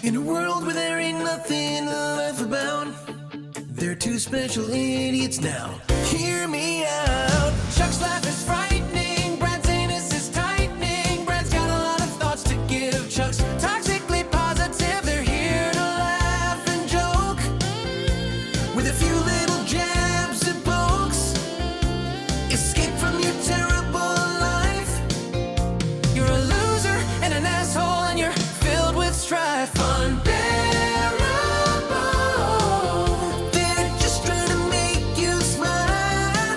In a world where there ain't nothing to laugh about, they're two special idiots now. Hear me out. Chuck's laugh is frightening. Brad's anus is tightening. Brad's got a lot of thoughts to give. Chuck's toxically positive. They're here to laugh and joke with a few little jabs and pokes. Escape from your terrible life. You're a loser and an asshole and you're filled with strife. Funbearable. They're just trying to make you smile.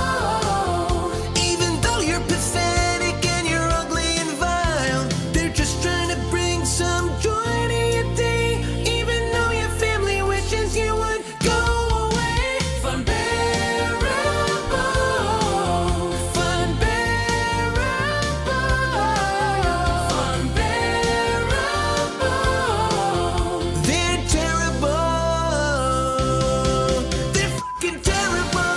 Funbearable. Even though you're pathetic and you're ugly and vile, they're just trying to bring some joy to your day. Even though your family wishes you would go away. Funbearable. Funbearable. Funbearable. They're terrible. They're fucking terrible.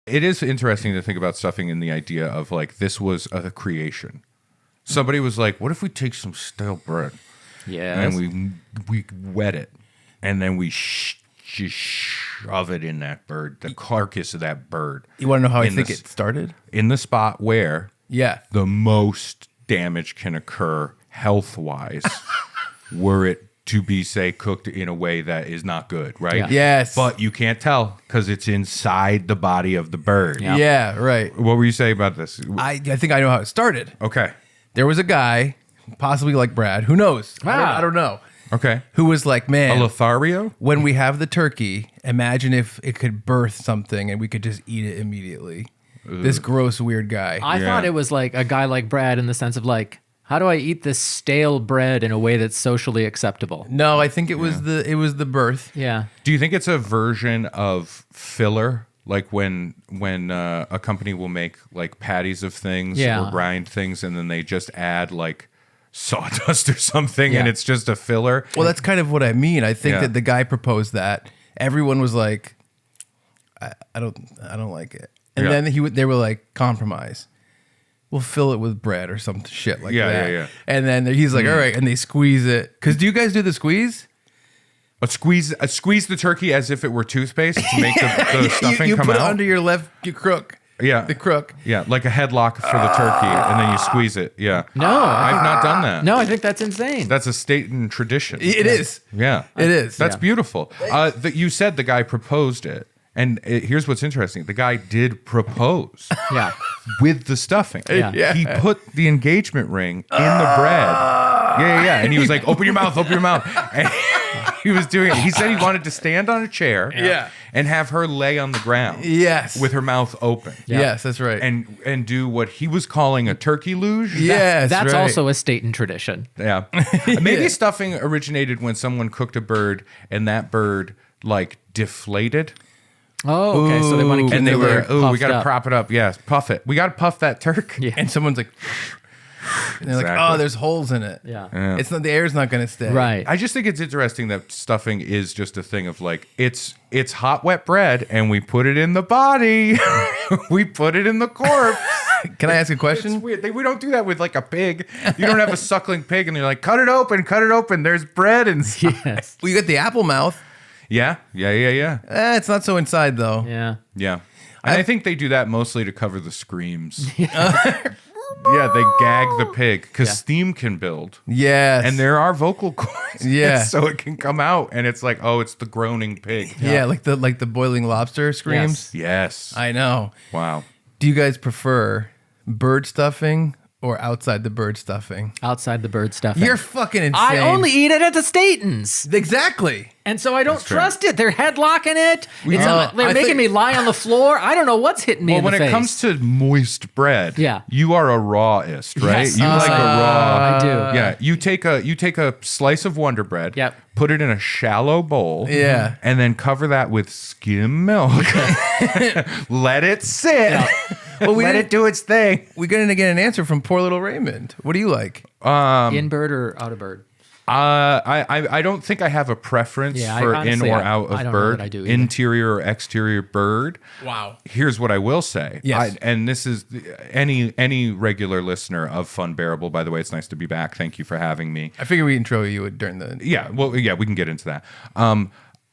It is interesting to think about stuffing in the idea of like this was a creation. Somebody was like, "What if we take some stale bread Yes. and we wet it, and then we just shove it in that bird, the carcass of that bird, You want to know how I in think this- it started? in the spot where Yeah. the most damage can occur health-wise, were it to be, say, cooked in a way that is not good, right? Yeah. Yes. But you can't tell because it's inside the body of the bird. Yeah. Yeah, right. What were you saying about this? I think I know how it started. Okay. There was a guy, possibly like Brad, who knows? Ah. I don't know. Okay. Who was like, A man, Lothario? when we have the turkey, imagine if it could birth something and we could just eat it immediately. This gross, weird guy. I Yeah. thought it was like a guy like Brad in the sense of like, how do I eat this stale bread in a way that's socially acceptable? No, I think it was the birth. Yeah. Do you think it's a version of filler? Like when a company will make like patties of things Yeah. or grind things and then they just add like sawdust or something and Yeah. it's just a filler? Well, that's kind of what I mean. I think Yeah. that the guy proposed that. Everyone was like, I don't like it. And Yeah. then they were like, compromise. We'll fill it with bread or some shit like Yeah, that. yeah, yeah. And then he's like, all right, and they squeeze it. Because do you guys do the squeeze? Squeeze the turkey as if it were toothpaste to make the stuffing you come put out. it under your crook. Yeah. The crook. Yeah, like a headlock for the turkey, and then you squeeze it. Yeah. No, I've not done that. No, I think that's insane. That's a state and tradition. It is. Yeah. It is. That's Yeah. beautiful. You said the guy proposed it. And here's what's interesting. The guy did propose yeah. with the stuffing. Yeah. Yeah. He put the engagement ring in the bread. Yeah. And he was like, open your mouth, open your mouth. And he was doing it. He said he wanted to stand on a chair and have her lay on the ground Yes. with her mouth open. Yes, that's right. And do what he was calling a turkey luge. yes, That's right. also a state and tradition. Yeah. Maybe stuffing originated when someone cooked a bird and that bird like deflated. Oh, okay. So they want to keep And they the were, bird we got to puffed up. prop it up. Yes, puff it. We got to puff that turk. Yeah. And someone's like, and they're like, Exactly. oh, there's holes in it. Yeah. It's not, the air's not going to stay. Right. I just think it's interesting that stuffing is just a thing of like, it's hot, wet bread and we put it in the body. We put it in the corpse. Can I ask a It's question? weird. We don't do that with like a pig. You don't have a suckling pig and you're like, cut it open. There's bread and stuff. Yes. Well, you got the apple mouth. Yeah. It's not so inside, though. Yeah. Yeah. And I think they do that mostly to cover the screams. Yeah, they gag the pig because Yeah. steam can build. Yes. And there are vocal cords. Yeah. So it can come out and it's like, oh, it's the groaning pig. Yeah, like the boiling lobster screams. Yes. I know. Wow. Do you guys prefer bird stuffing or outside the bird stuffing? Outside the bird stuffing. You're fucking insane. I only eat it at the Statons. Exactly. And so I don't That's fair. trust it. They're headlocking it. They're making me lie on the floor. I don't know what's hitting me in the face. When it comes to moist bread, you are a rawist, right? Yes. You like a raw. I do. Yeah, you take a slice of Wonder Bread. Yep. Put it in a shallow bowl. Yeah. And then cover that with skim milk. Let it sit. Well, Let it do its thing. We couldn't get an answer from poor little Raymond. What do you like? In bird or out of bird? I don't think I have a preference for honestly, in or out I of don't know bird, that I do either. interior or exterior bird. Wow. Here's what I will say. Yes. And this is any regular listener of Funbearable. By the way, it's nice to be back. Thank you for having me. I figured we intro you during the... Yeah, well, yeah, we can get into that.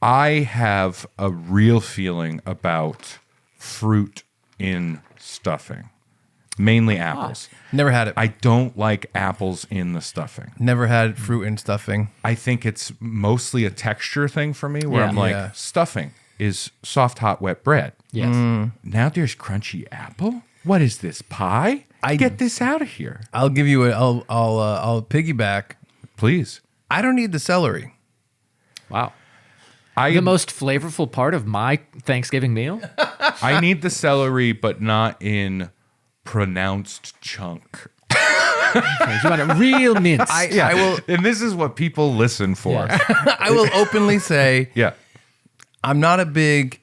I have a real feeling about fruit in stuffing, mainly apples. Never had it. I don't like apples in the stuffing. Never had fruit in stuffing. I think it's mostly a texture thing for me where Yeah. I'm like, Yeah. stuffing is soft, hot, wet bread. Yes. Now there's crunchy apple? What is this, pie? Get this out of here. I'll give you I'll piggyback. Please. I don't need the celery. Wow. I The most flavorful part of my Thanksgiving meal? I need the celery, but not in pronounced chunk. You want a real mince. I will And this is what people listen for. Yeah. I will openly say Yeah. I'm not a big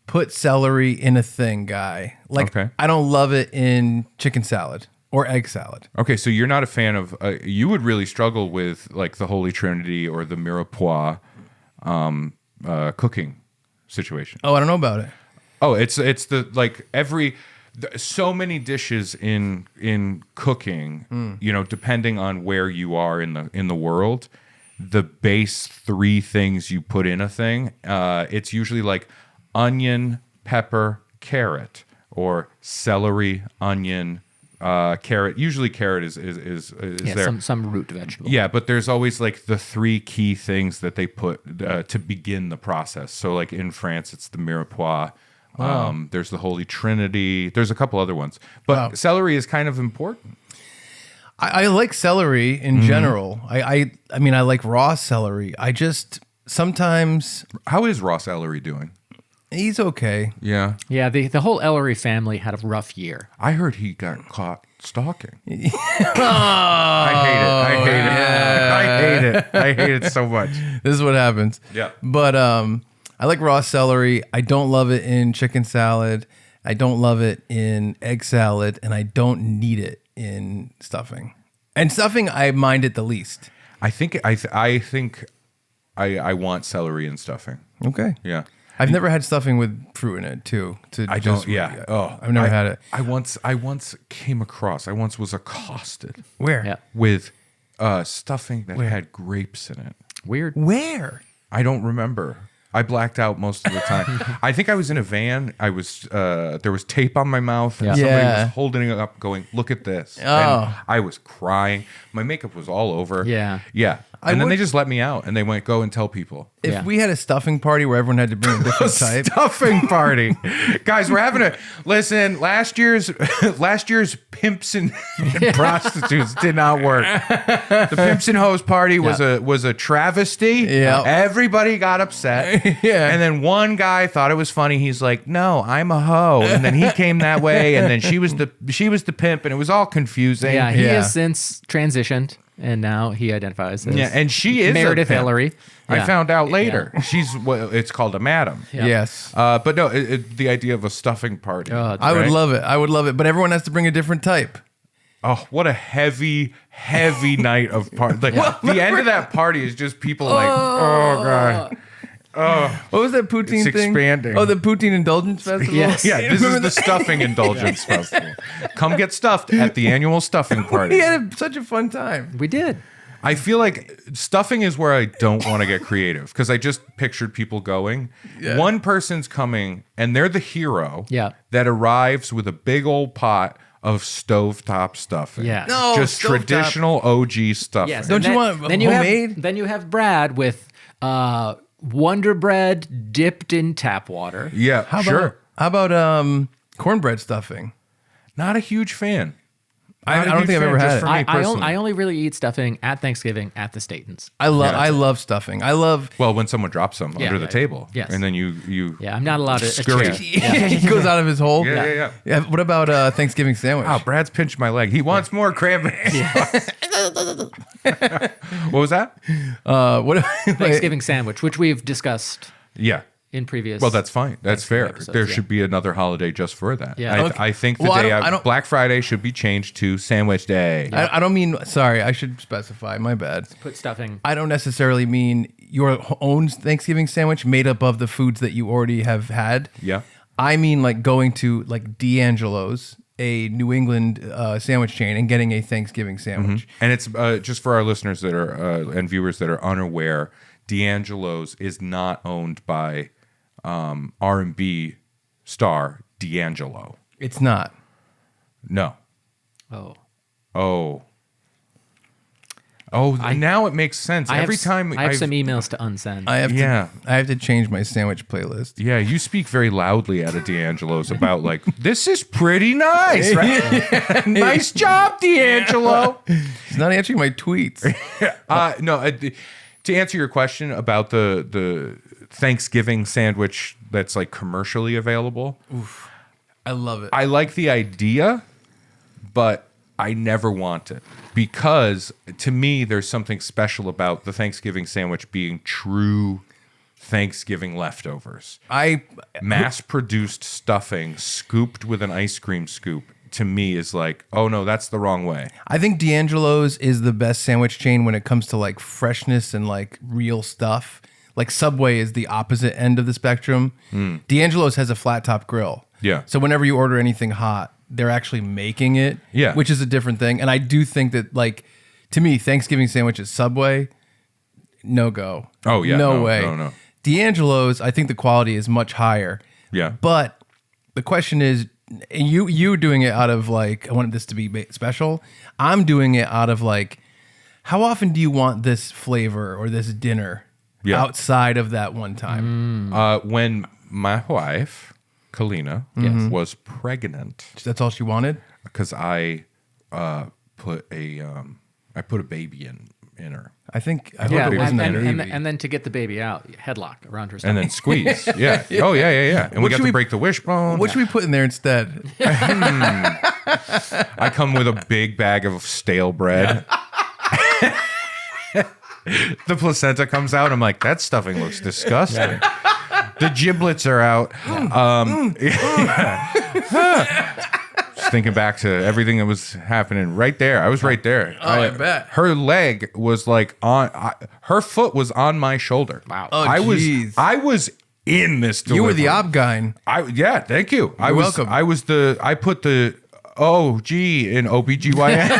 put celery in a thing guy. Like Okay. I don't love it in chicken salad or egg salad. Okay, so you're not a fan of, you would really struggle with like the Holy Trinity or the mirepoix cooking situation. Oh, I don't know about it. Oh, it's the like so many dishes in cooking, you know, depending on where you are in the world, the base 3 things you put in a thing, it's usually like onion, pepper, carrot, or celery, onion, carrot. Usually carrot is there. Some root vegetable. Yeah, but there's always like the 3 key things that they put to begin the process. So like in France, it's the mirepoix. There's the Holy Trinity. There's a couple other ones, but celery is kind of important. I like celery in general. I mean I like raw celery. I just sometimes How is raw celery doing? he's okay. Yeah, Yeah, the whole Ellery family had a rough year. I heard he got caught stalking. I hate it. I hate it. I hate it. I hate it so much. This is what happens. Yeah. But I like raw celery. I don't love it in chicken salad. I don't love it in egg salad, and I don't need it in stuffing. And stuffing, I mind it the least. I think I want celery in stuffing. Okay. Yeah. I've never had stuffing with fruit in it too. I don't. Yeah. Oh, I've never had it. I once came across. I once was accosted Where? Yeah. with stuffing that had grapes in it. Weird. Where? I don't remember. I blacked out most of the time. I think I was in a van. I was there was tape on my mouth, and Yeah. somebody Yeah. was holding it up, going, "Look at this!" Oh. And I was crying. My makeup was all over. Yeah. yeah. And then would- they just let me out, and they went, "Go and tell people." If Yeah. we had a stuffing party where everyone had to bring a different type. Stuffing party, guys. We're having a listen. Last year's pimps and prostitutes did not work. The pimps and hoes party was a travesty. Yeah. Everybody got upset. Yeah. And then one guy thought it was funny. He's like, "No, I'm a hoe." And then he came that way, and then she was the pimp, and it was all confusing. Yeah, he Yeah. has since transitioned, and now he identifies as Yeah, and she is a Meredith pimp. Ellery. I Yeah. found out later. She's it's called a madam. Yeah. Yes. But no, the idea of a stuffing party. I would right? love it. I would love it. But everyone has to bring a different type. Oh, what a heavy night of party. Like, the end of that party is just people like, oh God. What was that poutine It's thing? expanding. Oh, the poutine indulgence festival? Yes. Yeah, this is the stuffing indulgence festival. Come get stuffed at the annual stuffing We party. had such a fun time. We did. I feel like stuffing is where I don't want to get creative because I just pictured people going. Yeah. One person's coming and they're the hero Yeah. that arrives with a big old pot of stovetop stuffing. Yeah. No, just stovetop. traditional OG stuffing. Yes. Don't and you then- want then you homemade? Have, then you have Brad with Wonder Bread dipped in tap water. Yeah, How sure. about cornbread stuffing? Not a huge fan. I don't think I've ever had it. I only really eat stuffing at Thanksgiving at the Statons. I love stuffing. I love. Well, when someone drops them under the table, yes. and then you Yeah, I'm not allowed to Scurry. He goes out of his hole. Yeah. What about Thanksgiving sandwich? Oh, Brad's pinched my leg. He wants more cranberry sauce. What was that? What Thanksgiving sandwich, which we've discussed Yeah. in previous. Well, that's fine. That's fair. episodes, There yeah. should be another holiday just for that. Yeah. I think the Well, I day don't- Black Friday should be changed to Sandwich Day. I don't mean. Sorry, I should specify. My bad. Put stuffing. I don't necessarily mean your own Thanksgiving sandwich made up of the foods that you already have had. Yeah. I mean, like going to like D'Angelo's, a New England sandwich chain, and getting a Thanksgiving sandwich. And it's just for our listeners that are and viewers that are unaware, D'Angelo's is not owned by R&B star D'Angelo. It's not. No. Oh. Now it makes sense. I Every have, time I have some emails to unsend. I have to change my sandwich playlist. Yeah, you speak very loudly at a D'Angelo's about like, this is pretty nice, right? Nice job, D'Angelo. He's not answering my tweets. To answer your question about the Thanksgiving sandwich that's like commercially available, I love it. I like the idea, but I never want it because to me, there's something special about the Thanksgiving sandwich being true Thanksgiving leftovers. Mass-produced stuffing scooped with an ice cream scoop to me is like, oh no, that's the wrong way. I think D'Angelo's is the best sandwich chain when it comes to like freshness and like real stuff. Like Subway is the opposite end of the spectrum. D'Angelo's has a flat top grill. Yeah. So whenever you order anything hot, they're actually making it. Yeah. Which is a different thing. And I do think that like, to me, Thanksgiving sandwich at Subway, no go. Oh, yeah. No way. No. D'Angelo's, I think the quality is much higher. Yeah. But the question is, and you doing it out of like, I want this to be special. I'm doing it out of like, how often do you want this flavor or this dinner outside of that one time? When my wife, Kalina, was pregnant, That's all she wanted? because I put a baby in her. I hope Yeah, it wasn't and, that and, baby. and then to get the baby out, headlock around her And stomach. then squeeze. Yeah. Oh, yeah. And we What got should to we- break the wishbone. What should we put in there instead? I come with a big bag of stale bread. The placenta comes out. I'm like, that stuffing looks disgusting. The giblets are out. Just thinking back to everything that was happening right there. I was right there. I bet. Her leg was like her foot was on my shoulder. Wow. Oh, I jeez. was in this delivery. You were the Obgyn. Yeah, thank you. You're welcome. I put the OG in OBGYN.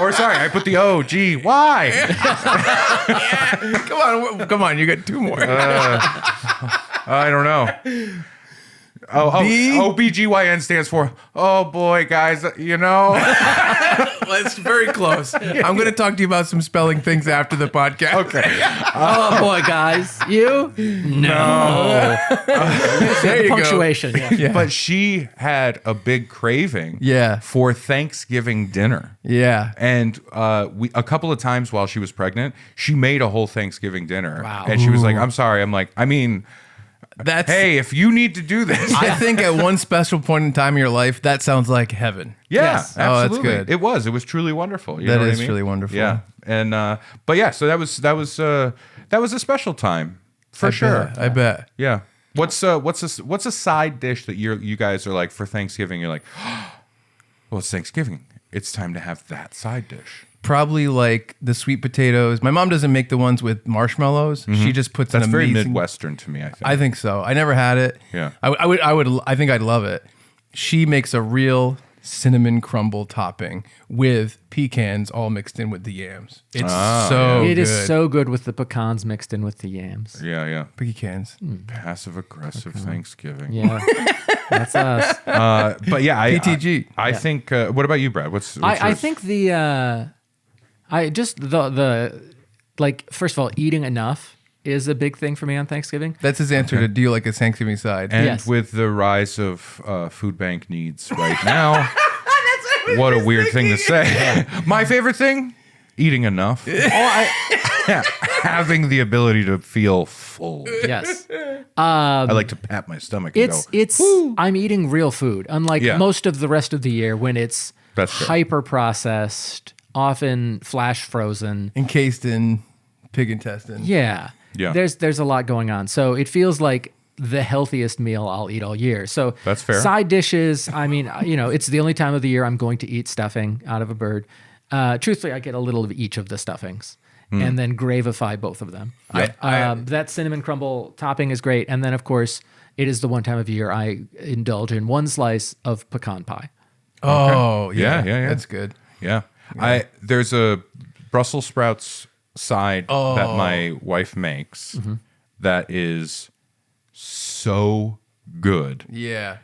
Or sorry, I put the OG. Why? Come on, you got two more. I don't know. OBGYN stands for, oh boy, guys, you know. That's very close. I'm going to talk to you about some spelling things after the podcast. Okay. Oh boy, guys, you no. There you go. Punctuation. Yeah. But she had a big craving Yeah. for Thanksgiving dinner. Yeah. And a couple of times while she was pregnant, she made a whole Thanksgiving dinner. Wow. And she was like, I'm sorry. I'm like, That's hey, if you need to do this. I think at one special point in time in your life, that sounds like heaven. Yeah, Yes. Oh, that's absolutely. good. It was truly wonderful. You That know what is I mean? truly wonderful. Yeah. And but yeah, so that was a special time for sure. I bet. Yeah. What's a side dish that you guys are like for Thanksgiving? You're like, well, it's Thanksgiving. It's time to have that side dish. Probably like the sweet potatoes. My mom doesn't make the ones with marshmallows. She just puts That's an very amazing. Midwestern to me. I think. I think so. I never had it. Yeah. I think I'd love it. She makes a real cinnamon crumble topping with pecans all mixed in with the yams. It's so It good. is so good with the pecans mixed in with the yams. Yeah. pecans. Passive aggressive Thanksgiving. Yeah, that's us. But yeah, PTG. I think. What about you, Brad? What's I yours? think the like, first of all, eating enough is a big thing for me on Thanksgiving. That's his answer to do you like a Thanksgiving side. And Yes. with the rise of food bank needs right now, What a weird thing to say. My favorite thing? Eating enough. Having the ability to feel full. Yes. I like to pat my stomach and It's I'm eating real food, unlike Yeah. most of the rest of the year when it's That's fair. hyper processed, often flash frozen. Encased in pig intestine. Yeah. Yeah. There's a lot going on. So it feels like the healthiest meal I'll eat all year. So That's fair. Side dishes, I mean, it's the only time of the year I'm going to eat stuffing out of a bird. Truthfully, I get a little of each of the stuffings and then gravify both of them. That cinnamon crumble topping is great. And then, of course, it is the one time of year I indulge in one slice of pecan pie. Oh, Yeah. That's good. Yeah. There's a Brussels sprouts side that my wife makes that is so good. Yeah.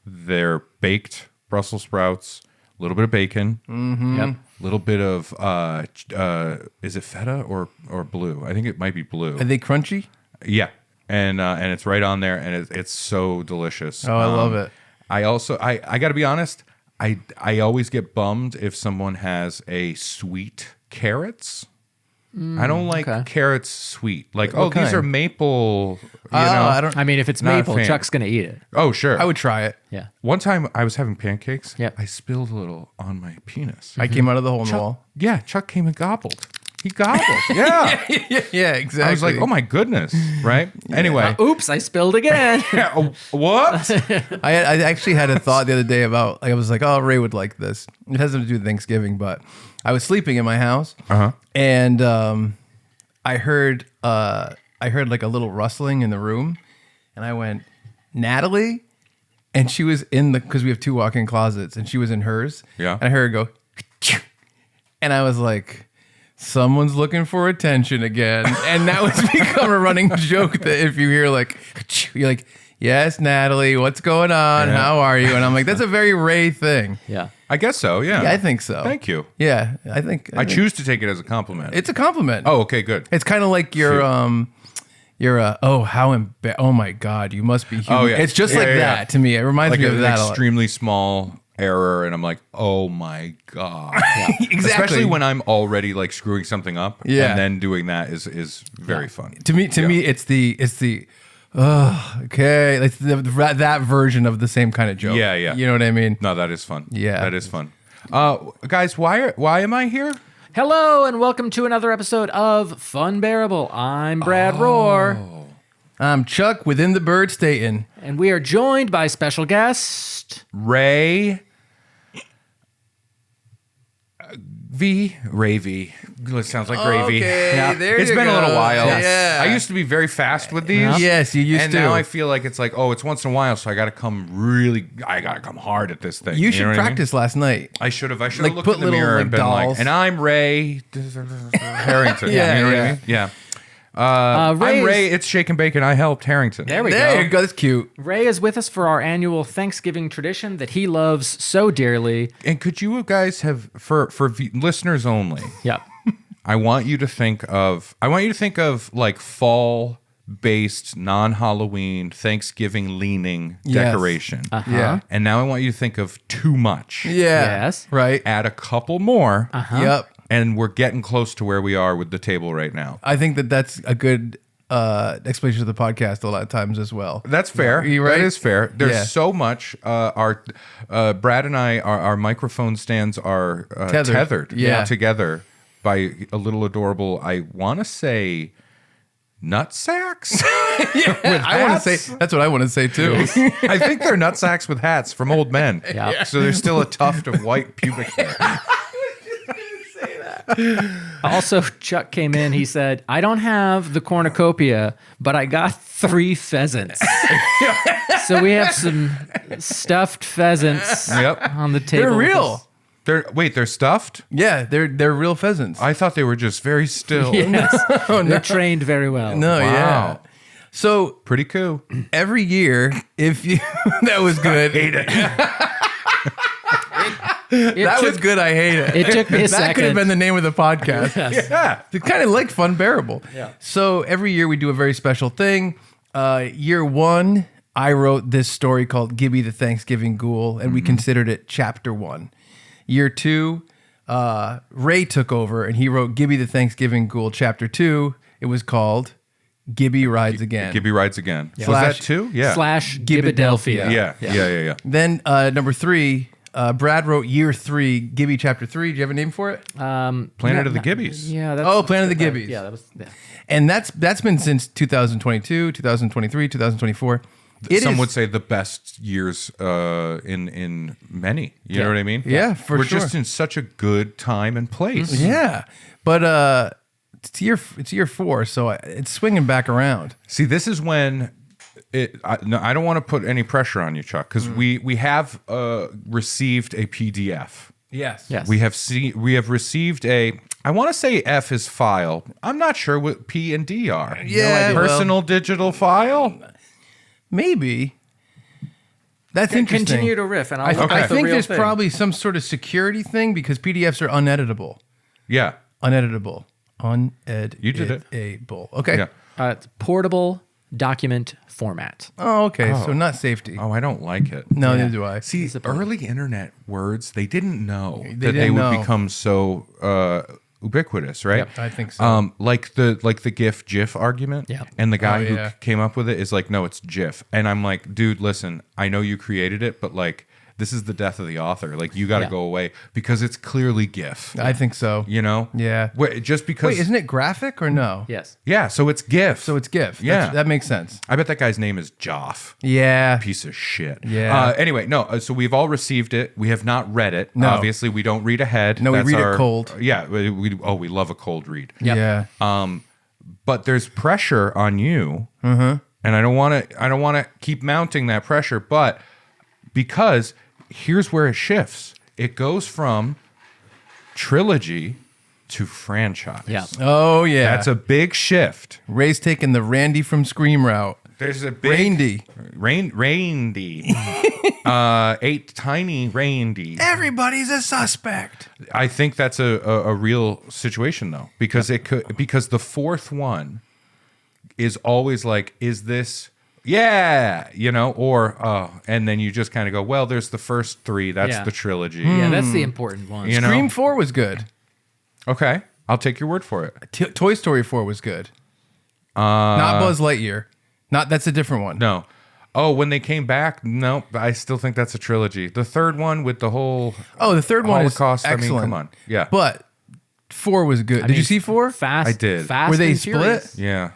They're baked Brussels sprouts, a little bit of bacon, Yep. a little bit of is it feta or blue? I think it might be blue. Are they crunchy? Yeah, and it's right on there, and it's so delicious. Oh, I love it. I also I got to be honest. I always get bummed if someone has a sweet carrots. I don't like carrots sweet. Like, What these kind? are maple. You know, I don't. I mean, if it's Not a maple, fan. Chuck's going to eat it. Oh, sure. I would try it. Yeah. One time I was having pancakes. Yep. I spilled a little on my penis. I came out of the hole in the Chuck, wall. yeah, Chuck came and gobbled. He gobbled. Yeah. Yeah, exactly. I was like, oh my goodness. Right? Anyway. Oops, I spilled again. What? I actually had a thought the other day about, like, I was like, oh, Ray would like this. It has nothing to do with Thanksgiving, but I was sleeping in my house, and I heard like a little rustling in the room, and I went, Natalie, and she was in because we have two walk-in closets, and she was in hers. Yeah. And I heard her go, and I was like, someone's looking for attention again. And that was become a running joke that if you hear like, you're like, yes, Natalie, what's going on? Yeah. How are you? And I'm like, that's a very Ray thing. Yeah. I guess so, yeah. Yeah, I think so. Thank you. Yeah, I think I choose to take it as a compliment. it's a compliment. Oh, okay, good. It's kind of like your oh my God, you must be human. Oh, yeah. It's just Yeah, like yeah, that yeah. to me. It reminds Like me of an that a lot. extremely small error, and I'm like, oh my God. Exactly. Especially when I'm already like screwing something up. Yeah. And then doing that is very fun. To me, it's the okay, it's that version of the same kind of joke. Yeah, yeah. You know what I mean? No, that is fun. Yeah. That is fun. Guys, why am I here? Hello, and welcome to another episode of Funbearable. I'm Brad Rohr, I'm Chuck within the bird stating. and we are joined by special guest. Ray V. It sounds like gravy. Okay, Yeah. there It's you been a little go. while. Yeah. I used to be very fast with these. Yeah. Yes, you used and to. now I feel like it's like, oh, it's once in a while, so I got to come hard at this thing. You should know what I mean? practice last night. I should have. I should Like, have looked put in the little, mirror like, and been dolls. like, and I'm Ray Harrington. Yeah, you know what yeah. I mean? Yeah. I'm Ray's- Ray. It's Shake and Bacon. I helped Harrington. There we There go. you go. That's cute. Ray is with us for our annual Thanksgiving tradition that he loves so dearly. And could you guys have for listeners only? Yep. I want you to think of like fall-based, non-Halloween, Thanksgiving-leaning Yes. decoration. Yeah. And now I want you to think of too much. Yeah. Yes. Right. Add a couple more, Yep. and we're getting close to where we are with the table right now. I think that's a good explanation of the podcast a lot of times as well. That's fair. You right? That is fair. There's Yeah. so much. Our Brad and I, our microphone stands are tethered Yeah. together by a little adorable, I want to say, nut sacks. I want to say that's what I want to say too. I think they're nut sacks with hats from old men. Yeah. So there's still a tuft of white pubic hair. Also, Chuck came in. He said, I don't have the cornucopia, but I got 3 pheasants. So we have some stuffed pheasants Yep. on the table. They're with real. us. They're stuffed? Yeah, they're real pheasants. I thought they were just very still. Yes. They're trained very well. No, Wow. yeah. So Pretty cool. every year, if you that was good. It That took, was good. I hate it. It took me a That could have second. been the name of the podcast. Yeah. It's kind of like Funbearable. Yeah. So every year we do a very special thing. Year 1, I wrote this story called Gibby the Thanksgiving Ghoul, and we considered it chapter 1. Year 2, Ray took over and he wrote Gibby the Thanksgiving Ghoul Chapter 2. It was called Gibby Rides Again. Gibby Rides Again. Was Slash- that 2? Yeah. / Gibbadelphia. Yeah. Then number 3, Brad wrote Year 3, Gibby Chapter 3. Do you have a name for it? Planet of the Gibbies. Yeah. That's, Oh, Planet of the Gibbies. Yeah, that was. Yeah. And that's been since 2022, 2023, 2024. Some would say the best years in many. You know what I mean? Yeah, for We're sure. just in such a good time and place. Yeah, but it's year 4, so it's swinging back around. See, this is when I don't want to put any pressure on you, Chuck, because we have received a PDF. Yes. Yes. We have received a. I want to say F is file. I'm not sure what P and D are. Yeah, Personal digital file. Maybe. That's interesting. Continue to riff, and I'll look I up the think real there's thing. probably some sort of security thing because PDFs are uneditable. Yeah. Uneditable. You did it. Uneditable. Okay. Yeah. It's portable document format. Oh, okay. So not safety. Oh, I don't like it. No, neither do I. See, early internet words, they didn't know that they didn't would know. become so ubiquitous, right? Yep, I think so. Like the GIF argument. Yeah. And the guy Oh, yeah. who came up with it is like, no, it's GIF. And I'm like, dude, listen, I know you created it, but like, this is the death of the author. Like, you got to Yeah. go away because it's clearly GIF. I think so. You know? Yeah. Just because. Wait, isn't it graphic or no? Yes. Yeah, so it's GIF. So it's GIF. Yeah. That makes sense. I bet that guy's name is Joff. Yeah. Piece of shit. Yeah. Anyway, no. So we've all received it. We have not read it. No. Obviously, we don't read ahead. No, we read it cold. Yeah. We love a cold read. Yep. Yeah. But there's pressure on you, and I don't want to keep mounting that pressure. But because here's where it shifts. It goes from trilogy to franchise. Yeah. Oh, yeah. That's a big shift. Ray's taking the Randy from Scream route. There's a big Randy. Randy. 8 tiny Randy. Everybody's a suspect. I think that's a real situation though, because because the fourth one is always like, is this or and then you just kind of go, well, there's the first 3, that's Yeah. the trilogy. Yeah, that's the important one. You know? Scream 4 was good. Okay, I'll take your word for it. Toy Story 4 was good. Not Buzz Lightyear. That's a different one. No. Oh, when they came back, no, I still think that's a trilogy. The third one with the whole Oh, the third one is Holocaust, excellent. I mean, come on. Yeah. But 4 was good. Did you see 4? Fast. I did. Fast Were they and split? Furious. Yeah.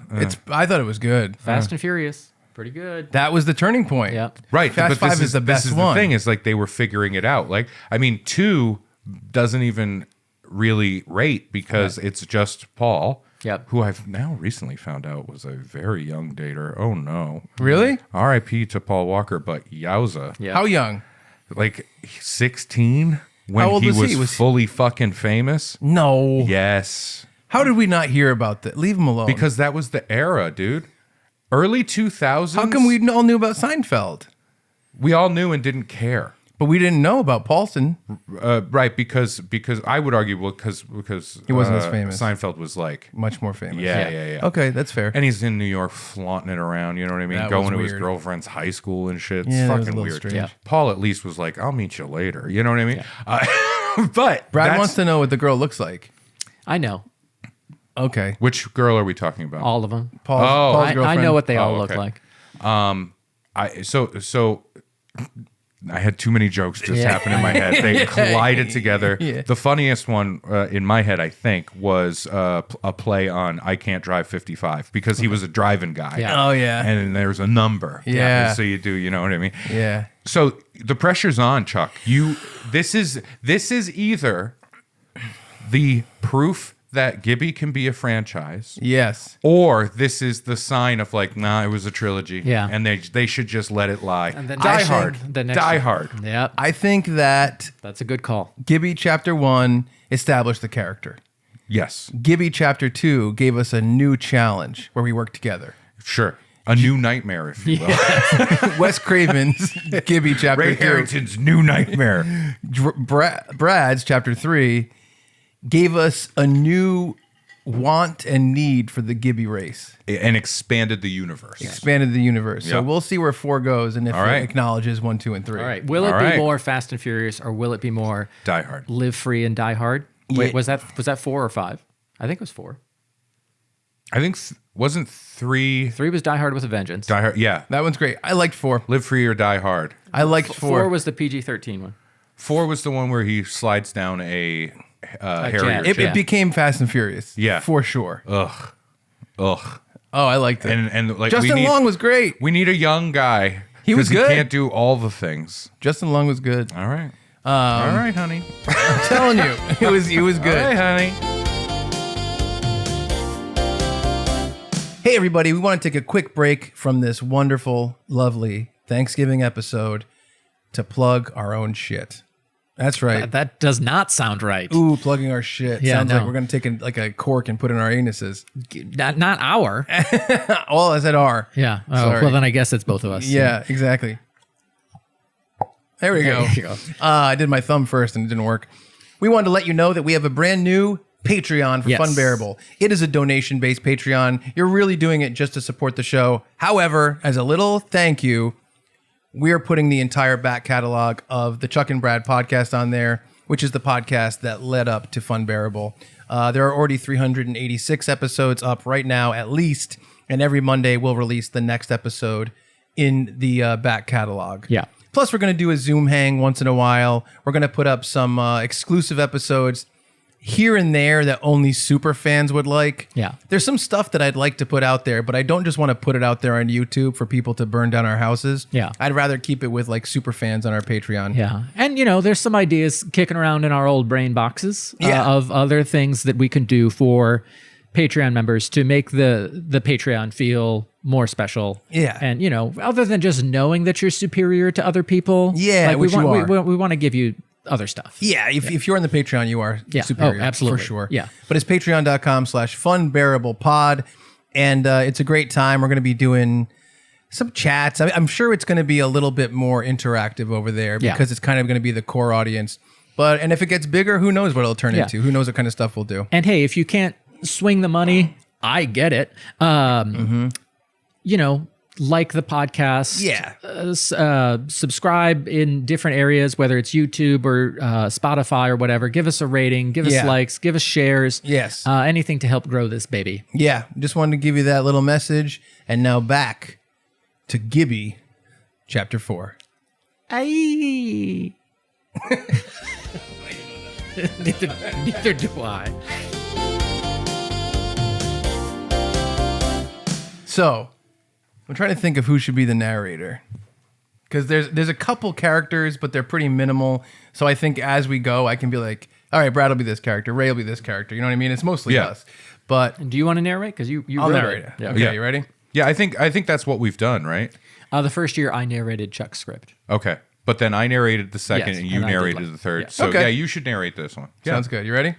I thought it was good. Fast and Furious. Pretty good. That was the turning point. Yep. Right, Fast but 5 this is the best this is one. The thing is, like, they were figuring it out. Like, I mean, 2 doesn't even really rate because it's just Paul, Yep. who I've now recently found out was a very young dater. Oh no, Really? R.I.P. to Paul Walker, but yowza, Yeah. How young? like 16 when How old he was was, he? Was- fully fucking famous. No. Yes, How did we not hear about that? Leave him alone. because that was the era, dude. Early 2000s. How come we all knew about Seinfeld, We all knew and didn't care. but we didn't know about Paulson? Right, because I would argue, well, because He wasn't as famous. Seinfeld was like, Much more famous. yeah. Okay, that's fair. And he's in New York flaunting it around, you know what I mean? That Going was to his weird. girlfriend's high school and shit. It's Yeah, that was a fucking little weird. strange. Yeah. Paul at least was like, I'll meet you later. You know what I mean? But Brad that's- wants to know what the girl looks like. I know Okay. which girl are we talking about? all of them. Paul's I girlfriend. know what they all Oh, look okay. like. So I had too many jokes just happen in my head. They collided together. Yeah. The funniest one in my head, I think, was a play on I Can't Drive 55 because he was a driving guy. Yeah. Oh, yeah. And there's a number. Yeah. So you do, you know what I mean? Yeah. So the pressure's on, Chuck. This is either the proof that Gibby can be a franchise, Yes. or this is the sign of like, nah, it was a trilogy. Yeah. And they should just let it lie. And then Die next Hard. one, the next Die one. Hard. Yep. I think that That's a good call. Gibby Chapter 1 established the character. Yes. Gibby Chapter 2 gave us a new challenge where we worked together. Sure. A new nightmare, if you will. Wes Craven's Gibby Chapter Ray 2. Harrington's new nightmare. Brad's Chapter 3 gave us a new want and need for the Gibby race. And expanded the universe. Expanded the universe. So Yep. we'll see where 4 goes and if All it right. acknowledges 1, 2, and 3. All right. Will it All be right. more Fast and Furious or will it be more Die Hard. Live Free and Die Hard? Wait, Yeah. was that 4 or 5? I think it was 4. I think wasn't 3 3 was Die Hard with a Vengeance. Die Hard? Yeah. That one's great. I liked 4. Live Free or Die Hard. I liked 4. 4 was the PG-13 one. 4 was the one where he slides down a Harrier jet. It jet. became Fast and Furious. Yeah. For sure. Ugh. Oh, I liked it. And like Justin Long was great. We need a young guy. He was 'cause good. He can't do all the things. Justin Long was good. All right. All right, honey. I'm telling you, he was good. All right, honey. Hey, everybody, we want to take a quick break from this wonderful, lovely Thanksgiving episode to plug our own shit. That's right. That does not sound right. Ooh, plugging our shit. Yeah, Sounds no. like we're going to take a cork and put in our anuses. Not our. Oh, I said our. Yeah. Oh, Sorry. well, then I guess it's both of us. Yeah, exactly. There we go. There you go. I did my thumb first and it didn't work. We wanted to let you know that we have a brand new Patreon for Yes. Funbearable. It is a donation-based Patreon. You're really doing it just to support the show. However, as a little thank you, we are putting the entire back catalog of the Chuck and Brad podcast on there, which is the podcast that led up to Funbearable. There are already 386 episodes up right now, at least, and every Monday we'll release the next episode in the back catalog. Yeah. Plus, we're going to do a Zoom hang once in a while. We're going to put up some exclusive episodes here and there that only super fans would like. Yeah. There's some stuff that I'd like to put out there, but I don't just want to put it out there on YouTube for people to burn down our houses. Yeah. I'd rather keep it with like super fans on our Patreon. Yeah. And, there's some ideas kicking around in our old brain boxes of other things that we can do for Patreon members to make the Patreon feel more special. Yeah. And, other than just knowing that you're superior to other people. Yeah, like which you are. we want to give you other stuff. Yeah, if you're on the Patreon, you are Yeah. superior. Oh, absolutely. For sure. Yeah. But it's patreon.com/funbearablepod. And it's a great time. We're going to be doing some chats. I'm sure it's going to be a little bit more interactive over there Yeah. because it's kind of going to be the core audience. And if it gets bigger, who knows what it'll turn Yeah. into? Who knows what kind of stuff we'll do? And hey, if you can't swing the money, I get it. Like the podcast. Yeah. Subscribe in different areas, whether it's YouTube or Spotify or whatever. Give us a rating, give us Yeah. likes, give us shares. Yes. Anything to help grow this baby. Yeah, just wanted to give you that little message. And now back to Gibby, Chapter 4. Aye. neither do I. So, I'm trying to think of who should be the narrator. Because there's a couple characters, but they're pretty minimal. So I think as we go, I can be like, all right, Brad will be this character, Ray will be this character. You know what I mean? It's mostly Yeah. us. But Do you want to narrate? Because you I'll wrote narrate it. Yeah. Okay, Yeah. you ready? Yeah, I think that's what we've done, right? The first year I narrated Chuck's script. Okay. But then I narrated the second Yes, and you and I did narrated like- the third. yeah. So Okay. yeah, you should narrate this one. Yeah. Sounds good. You ready?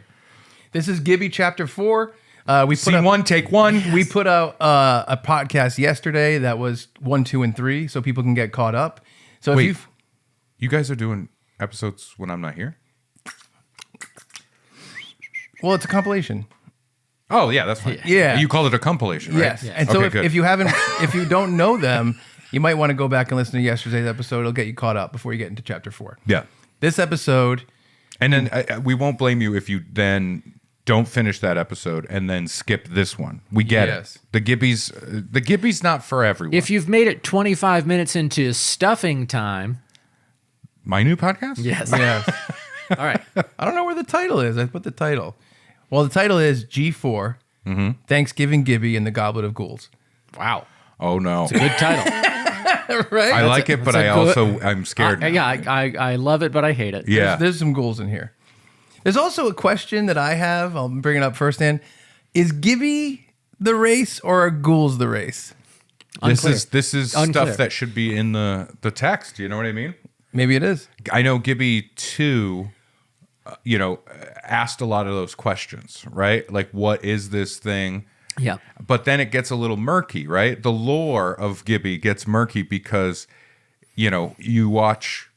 This is Gibby Chapter 4. We put Scene up, 1, take 1. we put out a podcast yesterday that was 1, 2, and 3, so people can get caught up. So if Wait. you've You guys are doing episodes when I'm not here? well, it's a compilation. Oh, yeah, that's fine. Yeah. You called it a compilation, right? Yes. And so Okay, if you haven't, if you don't know them, you might want to go back and listen to yesterday's episode. It'll get you caught up before you get into Chapter 4. Yeah. This episode, And then we won't blame you if you then don't finish that episode and then skip this one. We get Yes. it. The Gibby's not for everyone. If you've made it 25 minutes into stuffing time. My new podcast? Yes. yes. All right. I don't know where the title is. I put the title. Well, the title is G4, Thanksgiving Gibby and the Goblet of Ghouls. Wow. Oh no. Good title. Right? I like it, but that's I a good- also I'm scared. now. I love it, but I hate it. Yeah. There's some ghouls in here. There's also a question that I have. I'll bring it up first, Dan. Is Gibby the race or are ghouls the race? Unclear. This is Unclear. stuff that should be in the text. You know what I mean? Maybe it is. I know Gibby 2, asked a lot of those questions, right? Like, what is this thing? Yeah. But then it gets a little murky, right? The lore of Gibby gets murky because, you watch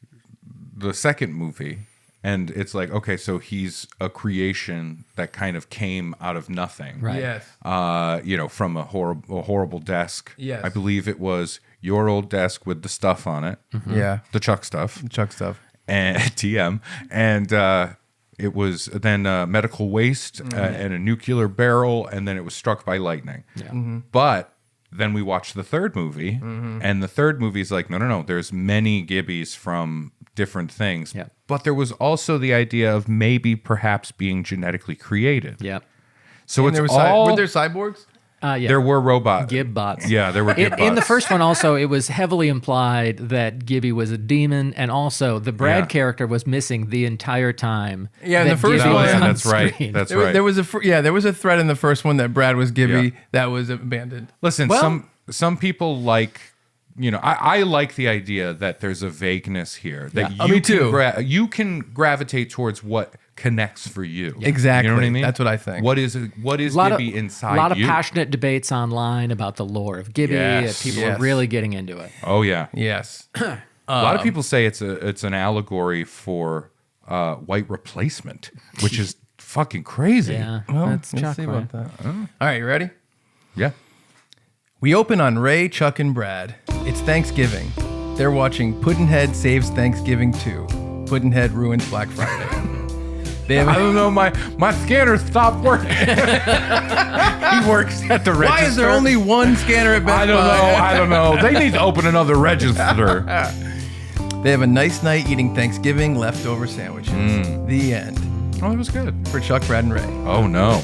the second movie And it's like, okay, so he's a creation that kind of came out of nothing. Right. Yes. From a horrible desk. Yes. I believe it was your old desk with the stuff on it. Yeah. The Chuck stuff. Chuck stuff. And TM. And it was then medical waste and a nuclear barrel, and then it was struck by lightning. Yeah. But then we watched the third movie, and the third movie is like, no. There's many Gibbies from different things. Yeah. But there was also the idea of maybe perhaps being genetically created. Yep. So And it's were there cyborgs? Yeah. there were robots. Gibbots. Yeah, there were Gibbots. In the first one, also, it was heavily implied that Gibby was a demon, and also the Brad Yeah. character was missing the entire time. Yeah, in that the first Gibby one- was Yeah, on that's right. screen. That's There, right. there was a thread in the first one that Brad was Gibby Yeah. that was abandoned. Listen, Well- some people like, I like the idea that there's a vagueness here that Yeah, me too. you can gravitate towards what connects for you. Exactly. You know what I mean? That's what I think. What is Gibby inside a lot of you? passionate debates online about the lore of Gibby. Yes. People Yes. are really getting into it. Oh yeah. Yes. A lot of people say it's an allegory for white replacement, which is fucking crazy. Yeah, Well, that's we'll Chuck. see right? about that. All right, you ready? Yeah. We open on Ray, Chuck, and Brad. It's Thanksgiving. They're watching Puddinhead Saves Thanksgiving 2. Puddinhead ruins Black Friday. They I have, don't know. My scanner stopped working. He works at the register. why is there only one scanner at Best Buy? I don't know. They need to open another register. They have a nice night eating Thanksgiving leftover sandwiches. The end. Oh, it was good. For Chuck, Brad, and Ray. Oh no.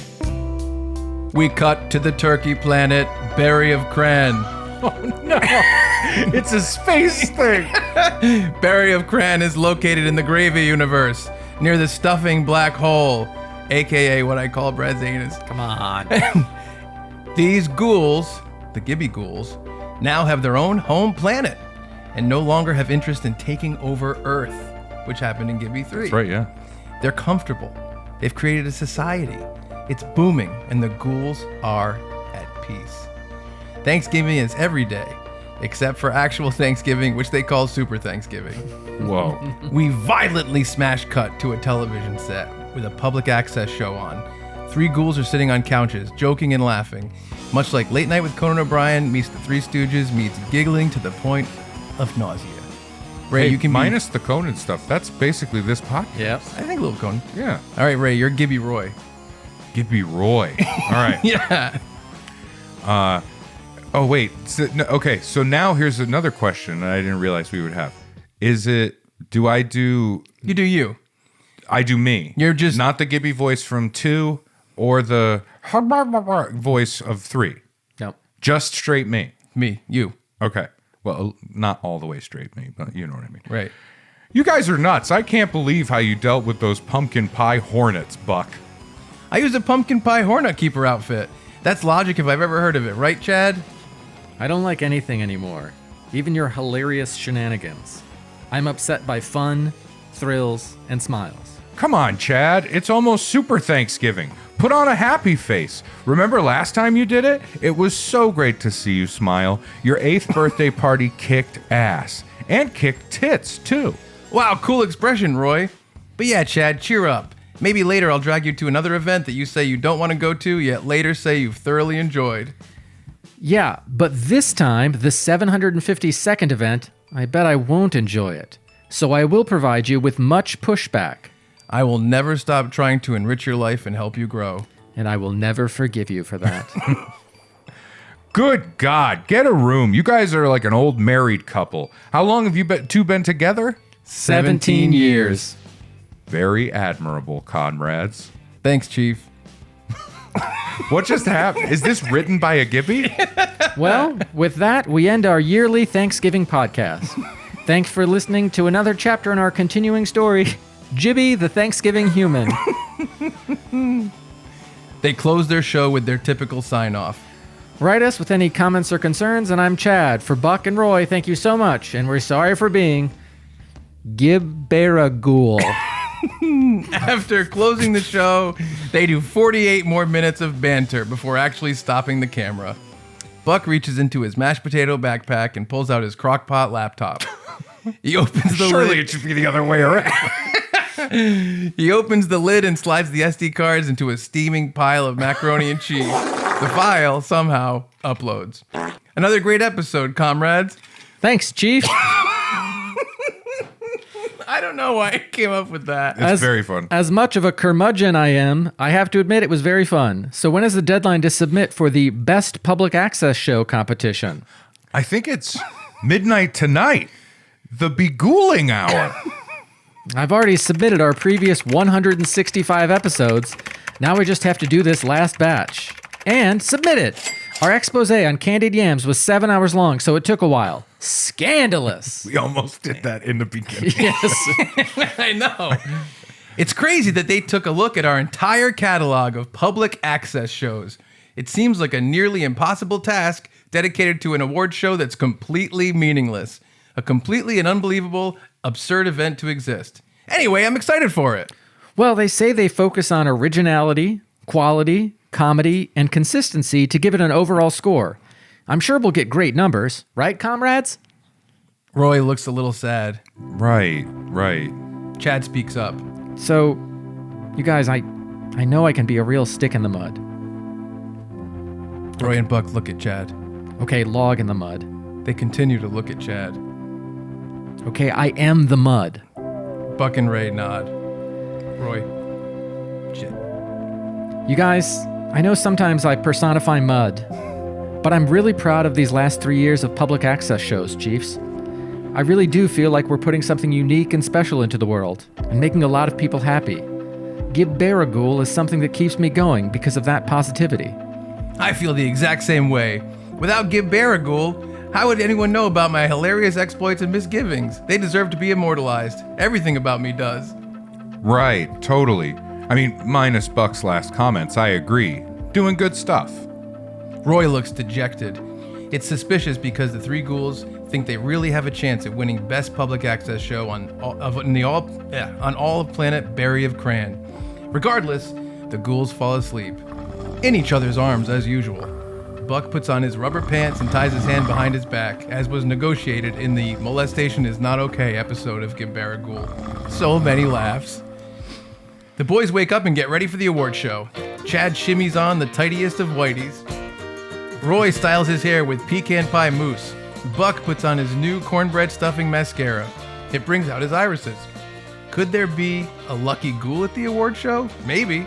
We cut to the turkey planet, Berry of Cran. It's a space thing. Berry of Cran is located in the Gravy universe, near the stuffing black hole, aka what I call Brad's anus. Come on. These ghouls, the Gibby ghouls, now have their own home planet and no longer have interest in taking over Earth, which happened in Gibby 3. That's right, yeah. They're comfortable. They've created a society. It's booming, and the ghouls are at peace. Thanksgiving is every day, except for actual Thanksgiving, which they call Super Thanksgiving. Whoa. We violently smash cut to a television set with a public access show on. 3 ghouls are sitting on couches, joking and laughing, much like Late Night with Conan O'Brien meets the Three Stooges meets giggling to the point of nausea. Ray, Hey, you can minus the Conan stuff. That's basically this podcast. Yep. I think little Conan. Yeah. All right, Ray, you're Gibby Roy. Gibby Roy. All right. Yeah. Oh wait. Okay. So now here's another question that I didn't realize we would have. Is it? Do I do? You do you. I do me. You're just- not the Gibby voice from 2 or the voice of 3. Nope. Just straight me. Me. You. Okay. Well, not all the way straight me, but you know what I mean. Right. You guys are nuts. I can't believe how you dealt with those pumpkin pie hornets, Buck. I use a pumpkin pie hornet keeper outfit. That's logic if I've ever heard of it, right, Chad? I don't like anything anymore, even your hilarious shenanigans. I'm upset by fun, thrills, and smiles. Come on, Chad. It's almost Super Thanksgiving. Put on a happy face. Remember last time you did it? It was so great to see you smile. Your 8th birthday party kicked ass. And kicked tits, too. Wow, cool expression, Roy. But yeah, Chad, cheer up. Maybe later I'll drag you to another event that you say you don't want to go to, yet later say you've thoroughly enjoyed. Yeah, but this time, the 752nd event, I bet I won't enjoy it. So I will provide you with much pushback, I will never stop trying to enrich your life and help you grow. and I will never forgive you for that. Good God. Get a room. You guys are like an old married couple. How long have you two been together? 17 years. Very admirable, comrades. Thanks, Chief. What just happened? Is this written by a Gibby? Well, with that, we end our yearly Thanksgiving podcast. Thanks for listening to another chapter in our continuing story, Gibby the Thanksgiving Human. They close their show with their typical sign-off. Write us with any comments or concerns, and I'm Chad. For Buck and Roy, thank you so much, and we're sorry for being Gibberaghoul. After closing the show, they do 48 more minutes of banter before actually stopping the camera. Buck reaches into his mashed potato backpack and pulls out his crock pot laptop. He opens the Surely lid. it should be the other way around. He opens the lid and slides the SD cards into a steaming pile of macaroni and cheese. The file somehow uploads. Another great episode, comrades. Thanks, Chief. I don't know why I came up with that. It's very fun. As much of a curmudgeon I am, I have to admit it was very fun. So when is the deadline to submit for the Best Public Access Show competition? I think it's midnight tonight. The beghouling hour. I've already submitted our previous 165 episodes. Now we just have to do this last batch. And submit it. Our expose on candied yams was 7 hours long, so it took a while. Scandalous. We almost did that in the beginning. Yes. I know. It's crazy that they took a look at our entire catalog of public access shows. It seems like a nearly impossible task dedicated to an award show that's completely meaningless. A completely and unbelievable, absurd event to exist. Anyway, I'm excited for it. Well, they say they focus on originality, quality, comedy, and consistency to give it an overall score. I'm sure we'll get great numbers, right, comrades? Roy looks a little sad. Right. Chad speaks up. So, you guys, I know I can be a real stick in the mud. Roy and Buck look at Chad. Okay, log in the mud. They continue to look at Chad. Okay, I am the mud. Buck and Ray nod. Roy. Shit. You guys, I know sometimes I personify mud, but I'm really proud of these last 3 years of public access shows, Chiefs. I really do feel like we're putting something unique and special into the world and making a lot of people happy. Gibby the Ghoul is something that keeps me going because of that positivity. I feel the exact same way. Without Gibby the Ghoul, how would anyone know about my hilarious exploits and misgivings? They deserve to be immortalized. Everything about me does. Right, totally. I mean, minus Buck's last comments, I agree. Doing good stuff. Roy looks dejected. It's suspicious because the three ghouls think they really have a chance at winning Best Public Access Show on all of planet Barry of Cran. Regardless, the ghouls fall asleep. In each other's arms as usual. Buck puts on his rubber pants and ties his hand behind his back, as was negotiated in the Molestation is Not Okay episode of Gibby the Ghoul. So many laughs. The boys wake up and get ready for the award show. Chad shimmies on the tidiest of whiteys. Roy styles his hair with pecan pie mousse. Buck puts on his new cornbread stuffing mascara. It brings out his irises. Could there be a lucky ghoul at the award show? Maybe.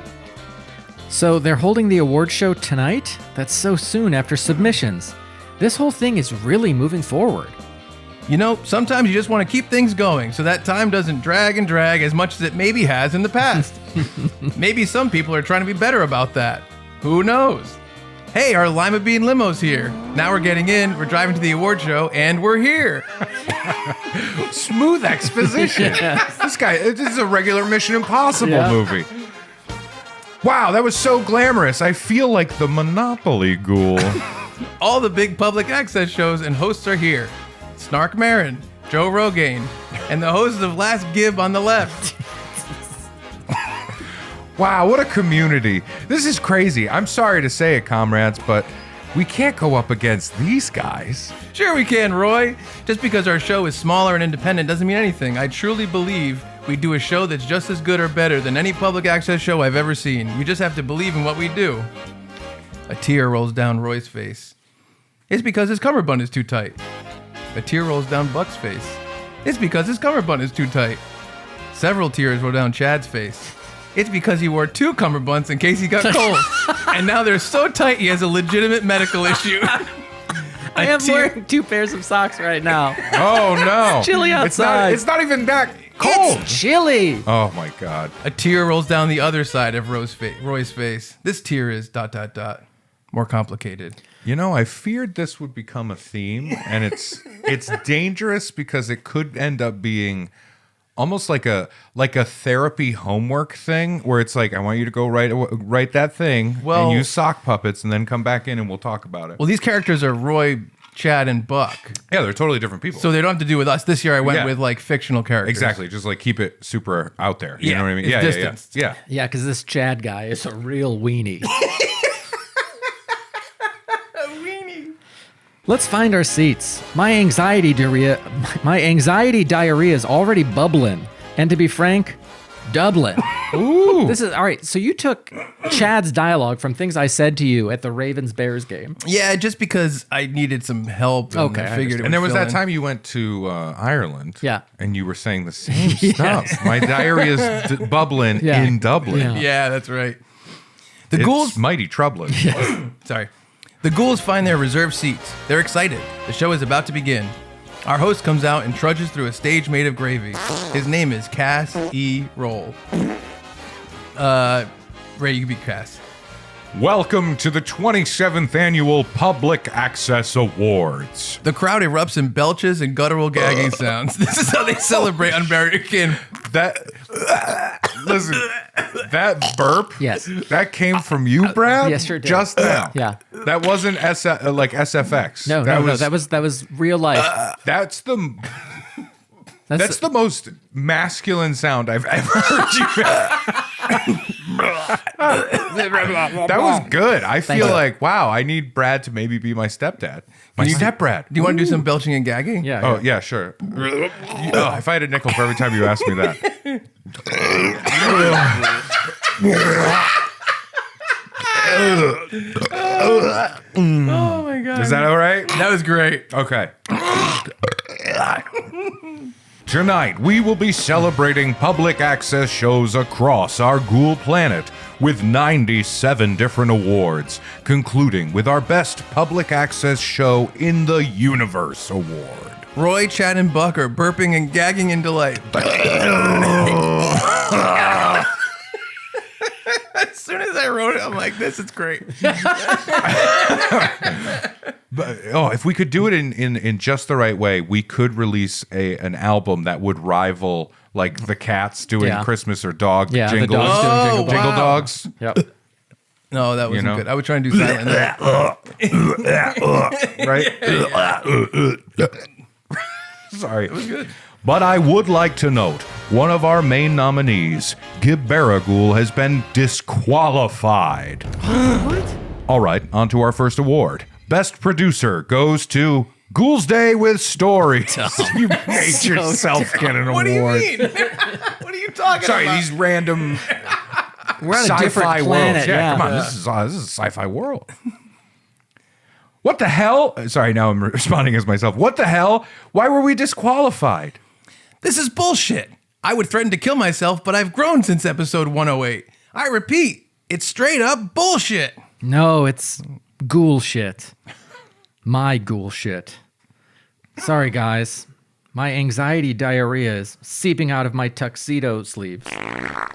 So they're holding the award show tonight? That's so soon after submissions. This whole thing is really moving forward. You know, sometimes you just want to keep things going so that time doesn't drag and drag as much as it maybe has in the past. Maybe some people are trying to be better about that. Who knows? Hey, our Lima Bean limo's here. Now we're getting in, we're driving to the award show, and we're here. Smooth exposition. This is a regular Mission Impossible movie. Wow, that was so glamorous. I feel like the Monopoly ghoul. All the big public access shows and hosts are here. Snark Marin, Joe Rogaine, and the hosts of Last Gib on the left. Wow, what a community. This is crazy. I'm sorry to say it, comrades, but we can't go up against these guys. Sure we can, Roy. Just because our show is smaller and independent doesn't mean anything. I truly believe we do a show that's just as good or better than any public access show I've ever seen. You just have to believe in what we do. A tear rolls down Roy's face. It's because his cummerbund is too tight. A tear rolls down Buck's face. It's because his cummerbund is too tight. Several tears roll down Chad's face. It's because he wore two cummerbunds in case he got cold. And now they're so tight he has a legitimate medical issue. I am wearing 2 pairs of socks right now. Oh, no. Chilly outside. It's not even that cold. It's chilly. Oh, my God. A tear rolls down the other side of Roy's face. This tear is ... more complicated. You know, I feared this would become a theme, and it's dangerous because it could end up being almost like a therapy homework thing where it's like, I want you to go write that thing and use sock puppets and then come back in and we'll talk about it. Well, these characters are Roy, Chad, and Buck. Yeah, they're totally different people. So they don't have to do with us. This year I went with like fictional characters. Exactly. Just like keep it super out there. You Yeah, know what I mean? it's Yeah, distanced. yeah. Yeah, because this Chad guy is a real weenie. Let's find our seats. My anxiety diarrhea is already bubbling. And to be frank, Dublin. Ooh. This is all right. So you took Chad's dialogue from things I said to you at the Ravens-Bears game. Yeah, just because I needed some help. And Okay, I I figured it And there would was fill that in. time you went to Ireland. Yeah. And you were saying the same stuff. My diarrhea's bubbling Yeah. in Dublin. Yeah. Yeah, that's right. The It's ghouls. mighty troubling. Sorry. The ghouls find their reserved seats. They're excited. The show is about to begin. Our host comes out and trudges through a stage made of gravy. His name is Cass E. Roll. Ray, you can be Cass. Welcome to the 27th Annual Public Access Awards. The crowd erupts in belches and guttural gagging sounds. This is how they celebrate American. Listen, that burp, Yes. that came from you, Brad? Yes, sure did. Just now. Yeah. That wasn't like SFX. No, that was real life. That's the most masculine sound I've ever heard you make. That was good. I feel you. like, wow, I need Brad to maybe be my stepdad. My step-Brad. Do you want to do some belching and gagging? Yeah. Oh, yeah, sure. Oh, if I had a nickel for every time you asked me that. Oh my god. Is that all right? That was great. Okay. Tonight, we will be celebrating public access shows across our ghoul planet with 97 different awards, concluding with our Best Public Access Show in the Universe award. Roy, Chad, and Buck are burping and gagging in delight. As soon as I wrote it, I'm like, this is great. But, if we could do it in just the right way, we could release an album that would rival like the Cats doing Yeah. Christmas or dog Yeah, the jingles. dogs doing Jingle Jingle Wow. Dogs. Yep. No, that wasn't know? good. I would try and do silent. Right? Sorry. It was good. But I would like to note, one of our main nominees, Gibby Ghoul, has been disqualified. What? All right, on to our first award. Best producer goes to Ghouls Day with Stories. You made yourself get an What do you award. mean? What are you talking Sorry, about? these random We're on a sci-fi different worlds. planet. Yeah, Yeah. come on, this is a sci-fi world. What the hell? Sorry, now I'm responding as myself. What the hell? Why were we disqualified? This is bullshit. I would threaten to kill myself, but I've grown since episode 108. I repeat, it's straight up bullshit. No, it's ghoul shit. My ghoul shit. Sorry, guys. My anxiety diarrhea is seeping out of my tuxedo sleeves.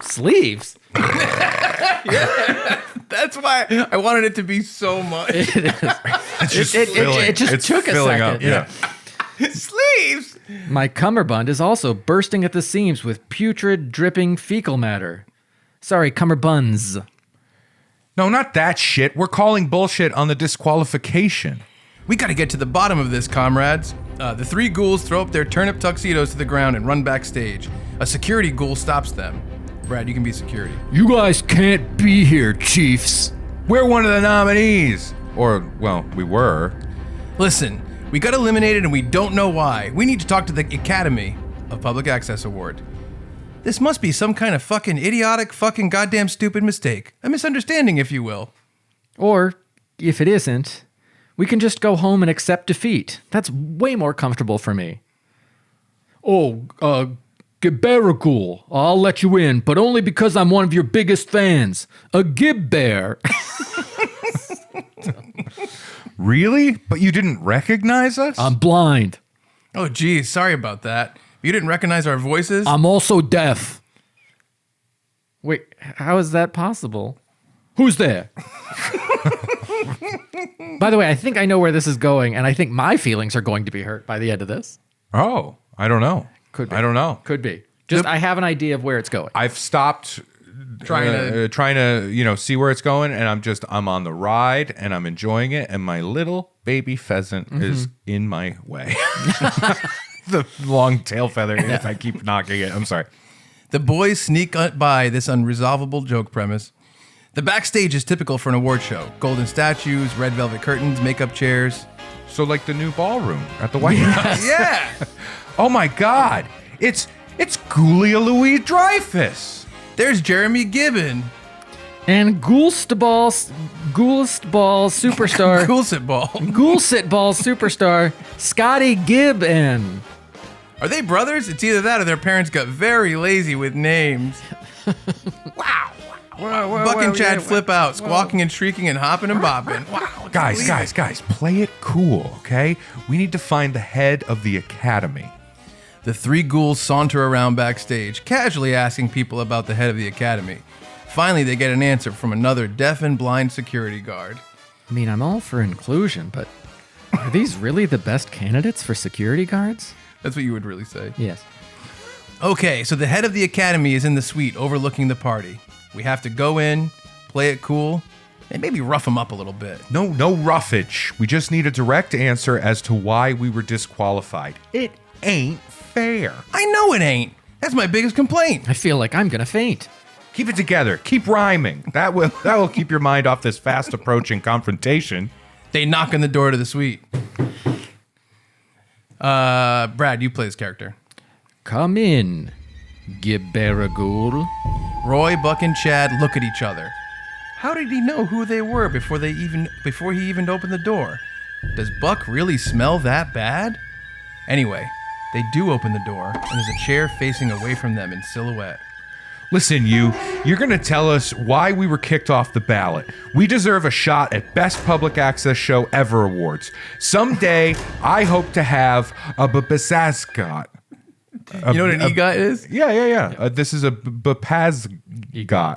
Sleeves? That's why I wanted it to be so much. It's just it filling. just It's took a filling second. up. Yeah. Sleeves. My cummerbund is also bursting at the seams with putrid, dripping fecal matter. Sorry, cummerbuns. No, not that shit. We're calling bullshit on the disqualification. We gotta get to the bottom of this, comrades. The three ghouls throw up their turnip tuxedos to the ground and run backstage. A security ghoul stops them. Brad, you can be security. You guys can't be here, chiefs. We're one of the nominees. Or, well, we were. Listen, we got eliminated and we don't know why. We need to talk to the Academy of Public Access Award. This must be some kind of fucking idiotic, fucking goddamn stupid mistake. A misunderstanding, if you will. Or, if it isn't, we can just go home and accept defeat. That's way more comfortable for me. Oh, Gibby Ghoul, I'll let you in, but only because I'm one of your biggest fans. A Gib Bear. Really? But you didn't recognize us? I'm blind. Oh, geez, sorry about that. You didn't recognize our voices? I'm also deaf. Wait, how is that possible? Who's there? By the way, I think I know where this is going, and I think my feelings are going to be hurt by the end of this. Oh, I don't know. Could be. I don't know. Could be. Just I have an idea of where it's going. I've stopped Trying to- see where it's going, and I'm on the ride and I'm enjoying it, and my little baby pheasant is in my way. The long tail feather is. I keep knocking it. I'm sorry. The boys sneak by this unresolvable joke premise. The backstage is typical for an award show. Golden statues, red velvet curtains, makeup chairs. So like the new ballroom at the White House. Yeah! Oh my God! It's Julia Louis-Dreyfus. There's Jeremy Gibbon. And Ghoulstball superstar. Ghoulsitball superstar Scotty Gibbon. Are they brothers? It's either that or their parents got very lazy with names. Wow. Buck and Chad flip out, squawking and shrieking and hopping and bopping. Wow. Guys, play it cool, okay? We need to find the head of the academy. The three ghouls saunter around backstage, casually asking people about the head of the academy. Finally, they get an answer from another deaf and blind security guard. I mean, I'm all for inclusion, but are these really the best candidates for security guards? That's what you would really say. Yes. Okay, so the head of the academy is in the suite overlooking the party. We have to go in, play it cool, and maybe rough him up a little bit. No roughage. We just need a direct answer as to why we were disqualified. It ain't fair. I know it ain't. That's my biggest complaint. I feel like I'm gonna faint. Keep it together. Keep rhyming. That will keep your mind off this fast approaching confrontation. They knock on the door to the suite. Brad, you play this character. Come in, Gibby Ghoul. Roy, Buck, and Chad look at each other. How did he know who they were before he even opened the door? Does Buck really smell that bad? Anyway, they do open the door, and there's a chair facing away from them in silhouette. Listen, you're going to tell us why we were kicked off the ballot. We deserve a shot at Best Public Access Show Ever Awards. Someday, I hope to have a Basascot. You know what an EGOT is? Yeah. This is a Bapazgot.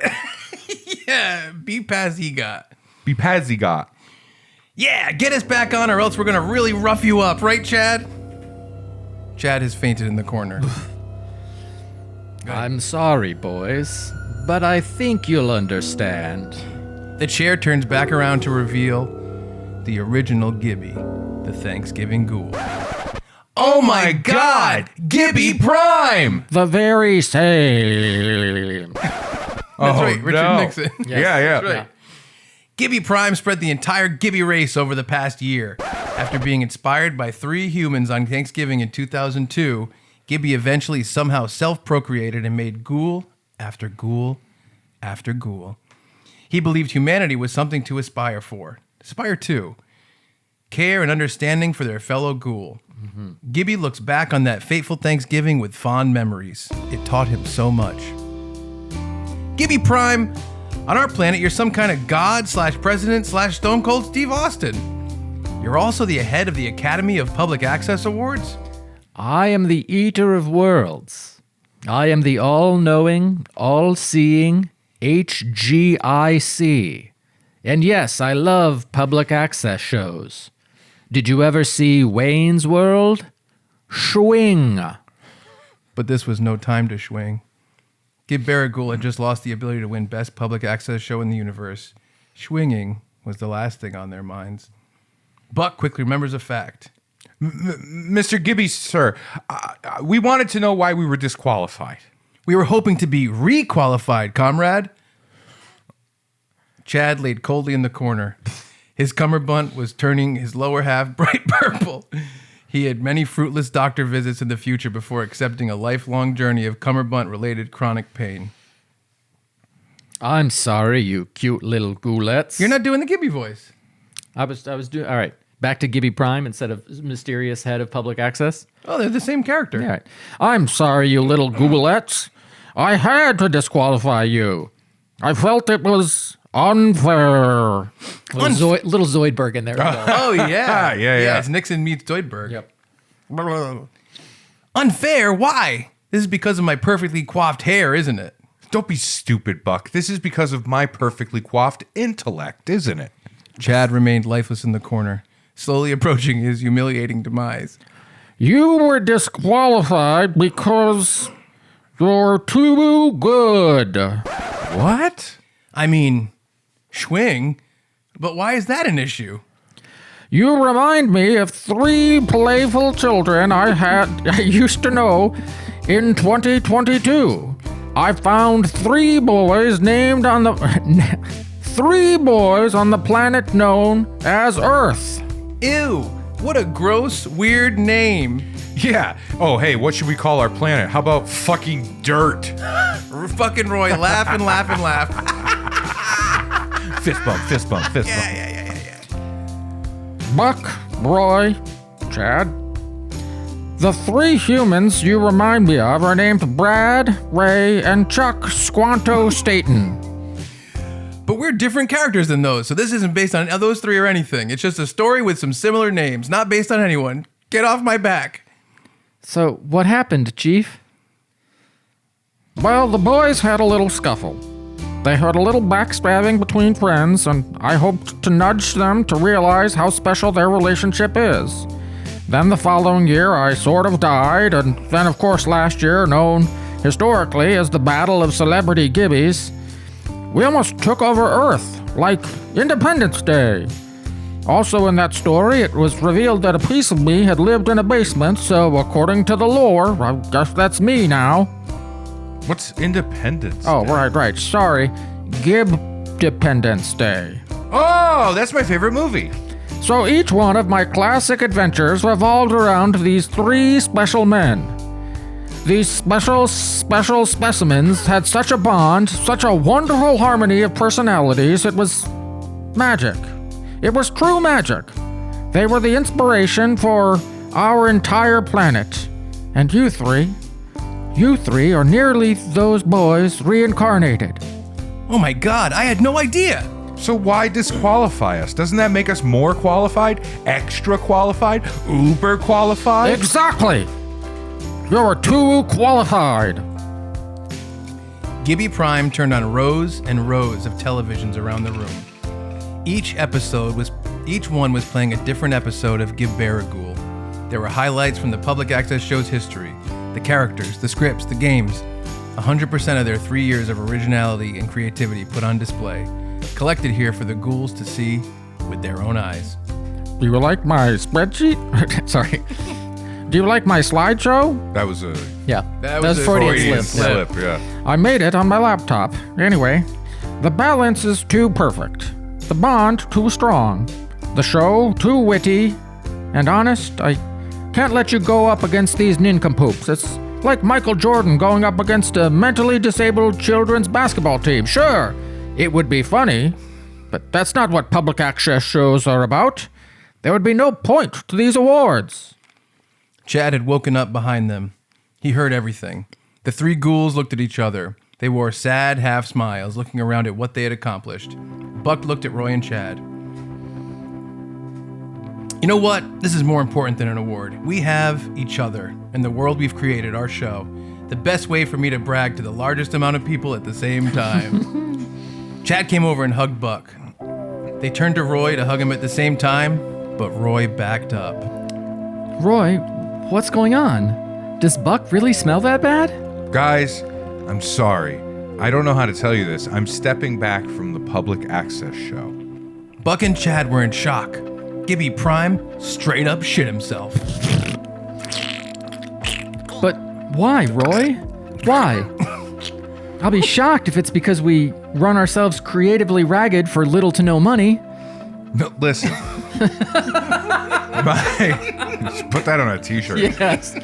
Yeah, be-pass EGOT. Bapazgot. Yeah, get us back on or else we're going to really rough you up, right, Chad? Chad has fainted in the corner. I'm sorry, boys, but I think you'll understand. The chair turns back around to reveal the original Gibby, the Thanksgiving Ghoul. Oh my God! Gibby Prime! The very same. That's right, Richard no. Nixon. Yeah. That's right. Gibby Prime spread the entire Gibby race over the past year. After being inspired by 3 humans on Thanksgiving in 2002, Gibby eventually somehow self-procreated and made ghoul after ghoul after ghoul. He believed humanity was something to aspire for. Aspire to. Care and understanding for their fellow ghoul. Mm-hmm. Gibby looks back on that fateful Thanksgiving with fond memories. It taught him so much. Gibby Prime, on our planet, you're some kind of god / president / Stone Cold Steve Austin. You're also the head of the Academy of Public Access Awards. I am the Eater of Worlds. I am the all-knowing, all-seeing HGIC. And yes, I love public access shows. Did you ever see Wayne's World? Schwing. But this was no time to schwing. Gibby Ghoul had just lost the ability to win Best Public Access Show in the universe. Schwinging was the last thing on their minds. Buck quickly remembers a fact. Mr. Gibby, sir, we wanted to know why we were disqualified. We were hoping to be re-qualified, comrade. Chad laid coldly in the corner. His cummerbund was turning his lower half bright purple. He had many fruitless doctor visits in the future before accepting a lifelong journey of cummerbund-related chronic pain. I'm sorry, you cute little ghoulettes. You're not doing the Gibby voice. I was doing all right. Back to Gibby Prime instead of mysterious head of public access. Oh, they're the same character. All right. I'm sorry, you little ghoulettes. I had to disqualify you. I felt it was unfair. Little Zoidberg in there. Oh, yeah. Yeah. It's Nixon meets Zoidberg. Yep. Unfair? Why? This is because of my perfectly coiffed hair, isn't it? Don't be stupid, Buck. This is because of my perfectly coiffed intellect, isn't it? Chad remained lifeless in the corner, slowly approaching his humiliating demise. You were disqualified because you're too good. What? I mean, schwing? But why is that an issue? You remind me of 3 playful children I used to know in 2022. I found 3 boys named on the 3 boys on the planet known as Earth. Ew, what a gross, weird name. Yeah. Oh, hey, what should we call our planet? How about fucking dirt? Fucking Roy, laugh and laugh and laugh. Fist bump, fist bump, fist bump. Yeah. Buck, Roy, Chad. The three humans you remind me of are named Brad, Ray, and Chuck Squanto Staten. But we're different characters than those, so this isn't based on those three or anything. It's just a story with some similar names, not based on anyone. Get off my back. So, what happened, Chief? Well, the boys had a little scuffle. They had a little backstabbing between friends, and I hoped to nudge them to realize how special their relationship is. Then the following year, I sort of died, and then, of course, last year, known historically as the Battle of Celebrity Gibbies, we almost took over Earth, like Independence Day. Also in that story, it was revealed that a piece of me had lived in a basement, so according to the lore, I guess that's me now. What's Independence Oh, Day? right. Sorry. Dependence Day. Oh, that's my favorite movie. So each one of my classic adventures revolved around these three special men. These special specimens had such a bond, such a wonderful harmony of personalities, it was magic. It was true magic. They were the inspiration for our entire planet. And you three are nearly those boys reincarnated. Oh my god, I had no idea. So why disqualify us? Doesn't that make us more qualified? Extra qualified? Uber qualified? Exactly! You're too qualified. Gibby Prime turned on rows and rows of televisions around the room. Each one was playing a different episode of Gibby the Ghoul. There were highlights from the public access show's history, the characters, the scripts, the games. 100% of their 3 years of originality and creativity put on display, collected here for the ghouls to see with their own eyes. Do you like my spreadsheet? Sorry. Do you like my slideshow? That was a Yeah. That was a Freudian Freudian slip, yeah. I made it on my laptop. Anyway, the balance is too perfect. The bond too strong. The show too witty. And honest, I can't let you go up against these nincompoops. It's like Michael Jordan going up against a mentally disabled children's basketball team. Sure, it would be funny, but that's not what public access shows are about. There would be no point to these awards. Chad had woken up behind them. He heard everything. The three ghouls looked at each other. They wore sad half smiles, looking around at what they had accomplished. Buck looked at Roy and Chad. You know what? This is more important than an award. We have each other and the world we've created, our show. The best way for me to brag to the largest amount of people at the same time. Chad came over and hugged Buck. They turned to Roy to hug him at the same time, but Roy backed up. Roy, what's going on? Does Buck really smell that bad? Guys, I'm sorry. I don't know how to tell you this. I'm stepping back from the public access show. Buck and Chad were in shock. Gibby Prime straight up shit himself. But why, Roy? Why? I'll be shocked if it's because we run ourselves creatively ragged for little to no money. No, listen. Just put that on a t-shirt. Yes.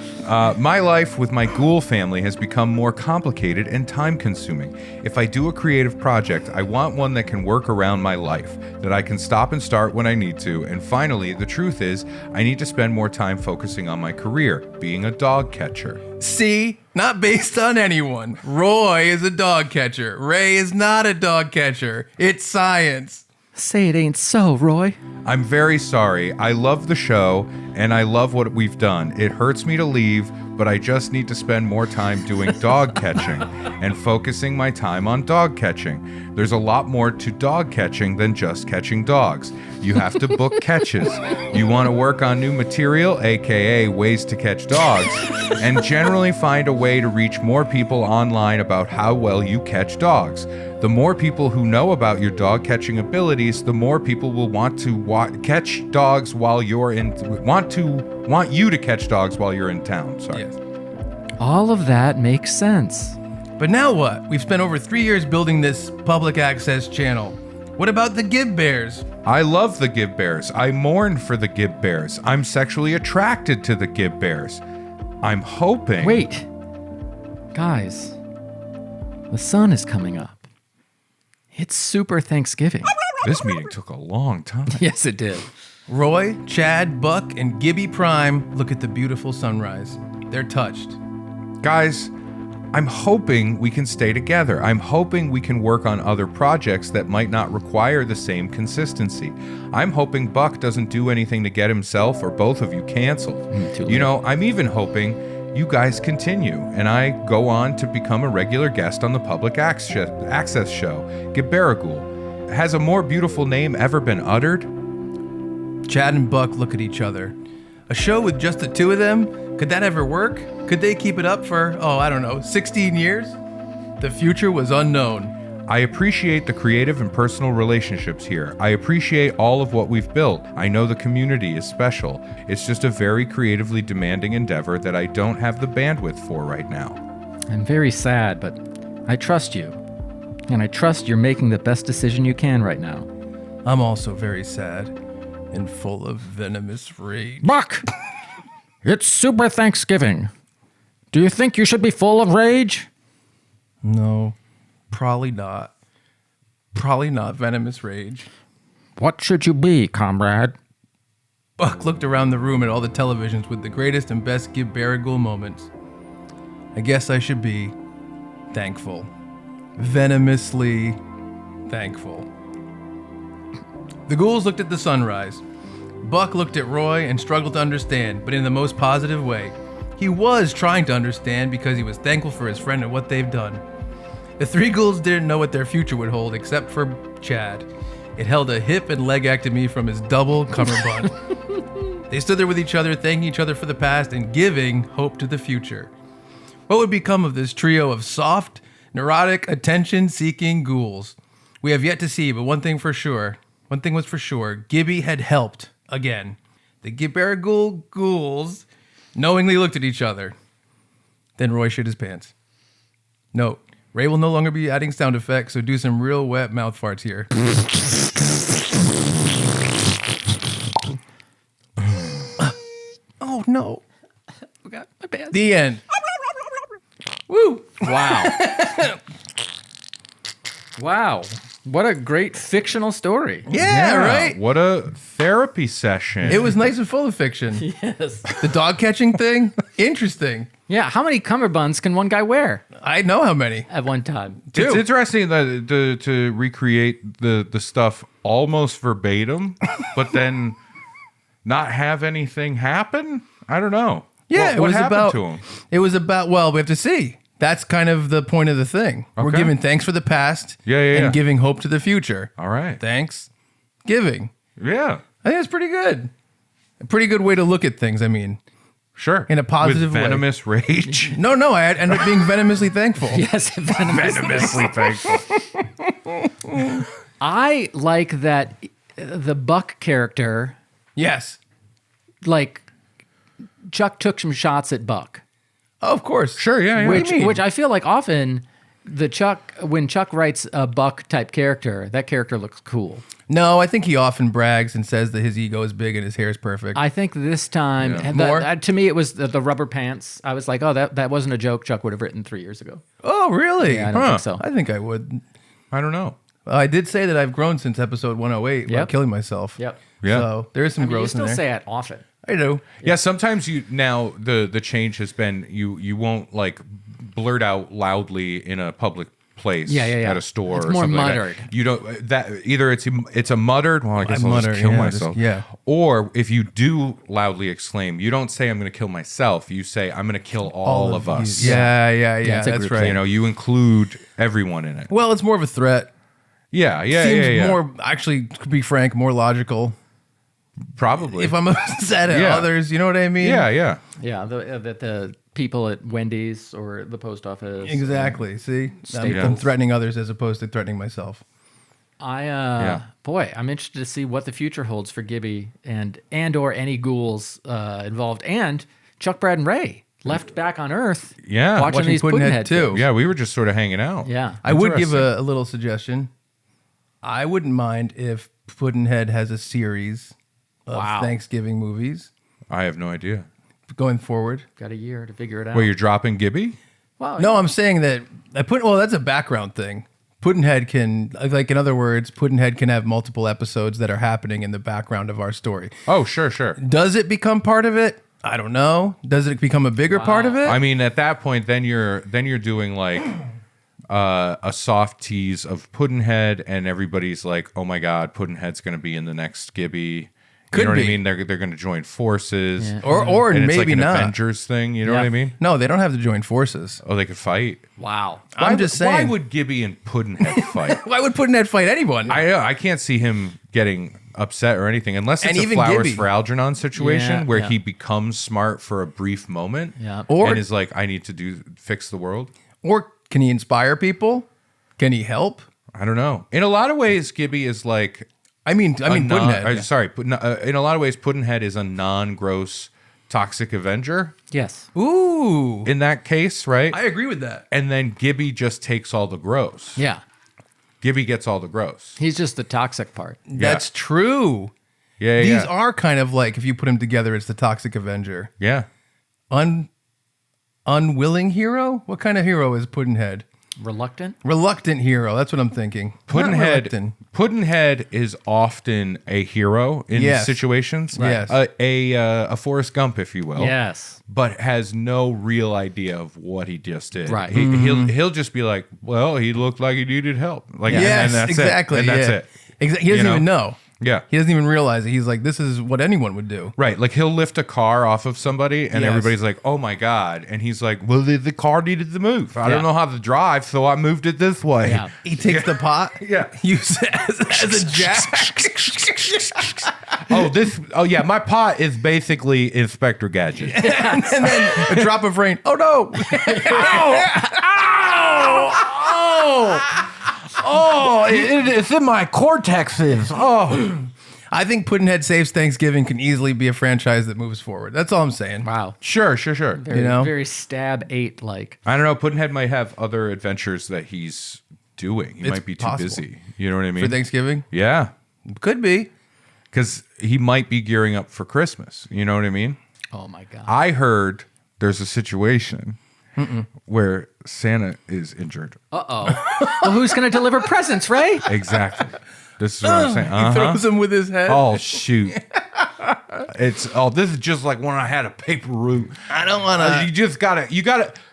My life with my ghoul family has become more complicated and time-consuming. If I do a creative project, I want one that can work around my life, that I can stop and start when I need to, and finally, the truth is, I need to spend more time focusing on my career, being a dog catcher. See? Not based on anyone. Roy is a dog catcher. Ray is not a dog catcher. It's science. Say it ain't so, Roy. I'm very sorry. I love the show, and I love what we've done. It hurts me to leave, but I just need to spend more time doing dog catching and focusing my time on dog catching. There's a lot more to dog catching than just catching dogs. You have to book catches. You want to work on new material, aka ways to catch dogs, and generally find a way to reach more people online about how well you catch dogs. The more people who know about your dog catching abilities, the more people will want to catch dogs while you're in want you to catch dogs while you're in town. Sorry. Yes. All of that makes sense. But now what? We've spent over 3 years building this public access channel. What about the Gib Bears? I love the Gib Bears. I mourn for the Gib Bears. I'm sexually attracted to the Gib Bears. I'm hoping. Wait. Guys, the sun is coming up. It's Super Thanksgiving. This meeting took a long time. Yes, it did. Roy, Chad, Buck, and Gibby Prime look at the beautiful sunrise. They're touched. Guys, I'm hoping we can stay together. I'm hoping we can work on other projects that might not require the same consistency. I'm hoping Buck doesn't do anything to get himself or both of you canceled. too late. You know, I'm even hoping you guys continue and I go on to become a regular guest on the public access show, Gibby the Ghoul. Has a more beautiful name ever been uttered? Chad and Buck look at each other. A show with just the two of them? Could that ever work? Could they keep it up for, 16 years? The future was unknown. I appreciate the creative and personal relationships here. I appreciate all of what we've built. I know the community is special. It's just a very creatively demanding endeavor that I don't have the bandwidth for right now. I'm very sad, but I trust you. And I trust you're making the best decision you can right now. I'm also very sad and full of venomous rage. Buck! It's Super Thanksgiving. Do you think you should be full of rage? No, probably not. Probably not venomous rage. What should you be, comrade? Buck looked around the room at all the televisions with the greatest and best Gibby the Ghoul moments. I guess I should be thankful. Venomously thankful. The ghouls looked at the sunrise. Buck looked at Roy and struggled to understand, but in the most positive way. He was trying to understand because he was thankful for his friend and what they've done. The three ghouls didn't know what their future would hold except for Chad. It held a hip and legectomy from his double cummerbund. They stood there with each other, thanking each other for the past and giving hope to the future. What would become of this trio of soft, neurotic, attention-seeking ghouls? We have yet to see, but one thing was for sure, Gibby had helped again. The Gibby the Ghoul ghouls knowingly looked at each other. Then Roy shit his pants. Note, Ray will no longer be adding sound effects, so do some real wet mouth farts here. Oh no. Forgot my pants. The end. Woo. Wow. Wow. What a great fictional story. Yeah, right? What a therapy session. It was nice and full of fiction. Yes. The dog catching thing, interesting. Yeah, how many cummerbunds can one guy wear I know how many. at one time? It's interesting that to recreate the stuff almost verbatim, but then not have anything happen. I don't know. Yeah, what happened to him? It was about, well, we have to see. That's kind of the point of the thing. We're Okay. giving thanks for the past Yeah. and giving hope to the future. All right. Thanks. Giving. Yeah. I think it's pretty good. A pretty good way to look at things, I mean. Sure. In a positive With way. venomous rage. No, I ended up being venomously thankful. Yes, Venomously thankful. I like that the Buck character, Yes. like Chuck took some shots at Buck, Oh, of course. Sure, yeah. which I feel like often when Chuck writes a Buck type character, that character looks cool. No, I think he often brags and says that his ego is big and his hair is perfect. I think this time, and More? to me, it was the rubber pants. I was like, oh, that wasn't a joke Chuck would have written 3 years ago. Oh, really? Yeah, I don't think so. I think I would. I don't know. I did say that I've grown since episode 108 about Yep. killing myself. Yep. Yeah. So there is some I mean, you growth in still there. say it often. I do. Yeah, sometimes now the change has been you won't like blurt out loudly in a public place Yeah. at a store It's or more something like muttered. that. You don't that either it's a muttered, well I guess I'll mutter, just kill yeah, myself. yeah. Or if you do loudly exclaim, you don't say I'm going to kill myself, you say I'm going to kill all of us. you. Yeah, it's a that's group right. You know, you include everyone in it. Well, it's more of a threat. Yeah. Seems more, actually, to be frank, more logical. Probably. If I'm upset at Yeah. others, you know what I mean? yeah. Yeah, the people at Wendy's or the post office. Exactly. See? Staples. I'm threatening others as opposed to threatening myself. Boy, I'm interested to see what the future holds for Gibby and or any ghouls involved, and Chuck, Brad, and Ray left back on Earth. Yeah. watching these Puddinhead Puddinhead too. films. Yeah, we were just sort of hanging out. Yeah, I would give Interesting. a little suggestion. I wouldn't mind if Puddinhead has a series of Wow. Thanksgiving movies. I have no idea. going forward. Got a year to figure it out. Where you're dropping Gibby? Well, No, I'm saying that that's a background thing. Puddinhead can, like, in other words, Puddinhead can have multiple episodes that are happening in the background of our story. Oh, sure. Does it become part of it? I don't know. Does it become a bigger part of it? I mean, at that point, then you're doing like a soft tease of Puddinhead, and everybody's like, "Oh my God, Puddinhead's going to be in the next Gibby." Could you know what be. I mean? They're going to join forces, Yeah. or and it's maybe like an not. Avengers thing. You know Yeah. what I mean? No, they don't have to join forces. Oh, they could fight. wow. I'm just saying. Why would Gibby and Puddinhead fight? Why would Puddinhead fight anyone? I can't see him getting upset or anything unless it's And a even Flowers Gibby. for Algernon situation Yeah, where yeah. he becomes smart for a brief moment, Yeah. Or- and is like, "I need to fix the world." Or can he inspire people? Can he help? I don't know. In a lot of ways, Gibby is like I mean, Puddinhead. in a lot of ways, Puddinhead is a non-gross toxic Avenger Yes. Ooh, in that case, right? I agree with that. And then Gibby just takes all the gross. Yeah. Gibby gets all the gross. He's just the toxic part. That's true. Yeah, These are kind of like, if you put them together, it's the Toxic Avenger. yeah. Unwilling hero? What kind of hero is Puddinhead? Reluctant? Reluctant hero. That's what I'm thinking. Not reluctant. Puddinhead is often a hero in Yes. situations. Right. Yes. A Forrest Gump, if you will. Yes. But has no real idea of what he just did. Right. He'll just be like, well, he looked like he needed help. Like, Yes, and that's exactly. it. And that's yeah. it. He doesn't even know. Yeah. He doesn't even realize it. He's like, this is what anyone would do. Right. Like he'll lift a car off of somebody and Yes. everybody's like, oh my God. And he's like, well, the car needed to move. I don't know how to drive, so I moved it this way. Yeah. He takes the pot, Yeah. uses it as a jack. Oh yeah, my pot is basically Inspector Gadget. And then a drop of rain. Oh no! Oh, it's in my cortexes. Oh. I think Puddinhead Saves Thanksgiving can easily be a franchise that moves forward. That's all I'm saying. Wow. Sure. Very, You know? very stab 8 like. I don't know. Puddinhead might have other adventures that he's doing. He It's might be too possible. busy. You know what I mean? For Thanksgiving? Yeah. Could be. Because he might be gearing up for Christmas. You know what I mean? Oh my God. I heard there's a situation where Santa is injured. Uh-oh. Well, who's going to deliver presents, Ray? Exactly. This is what I'm saying. He throws him with his head. Oh shoot! This is just like when I had a paper route. I don't want You just gotta,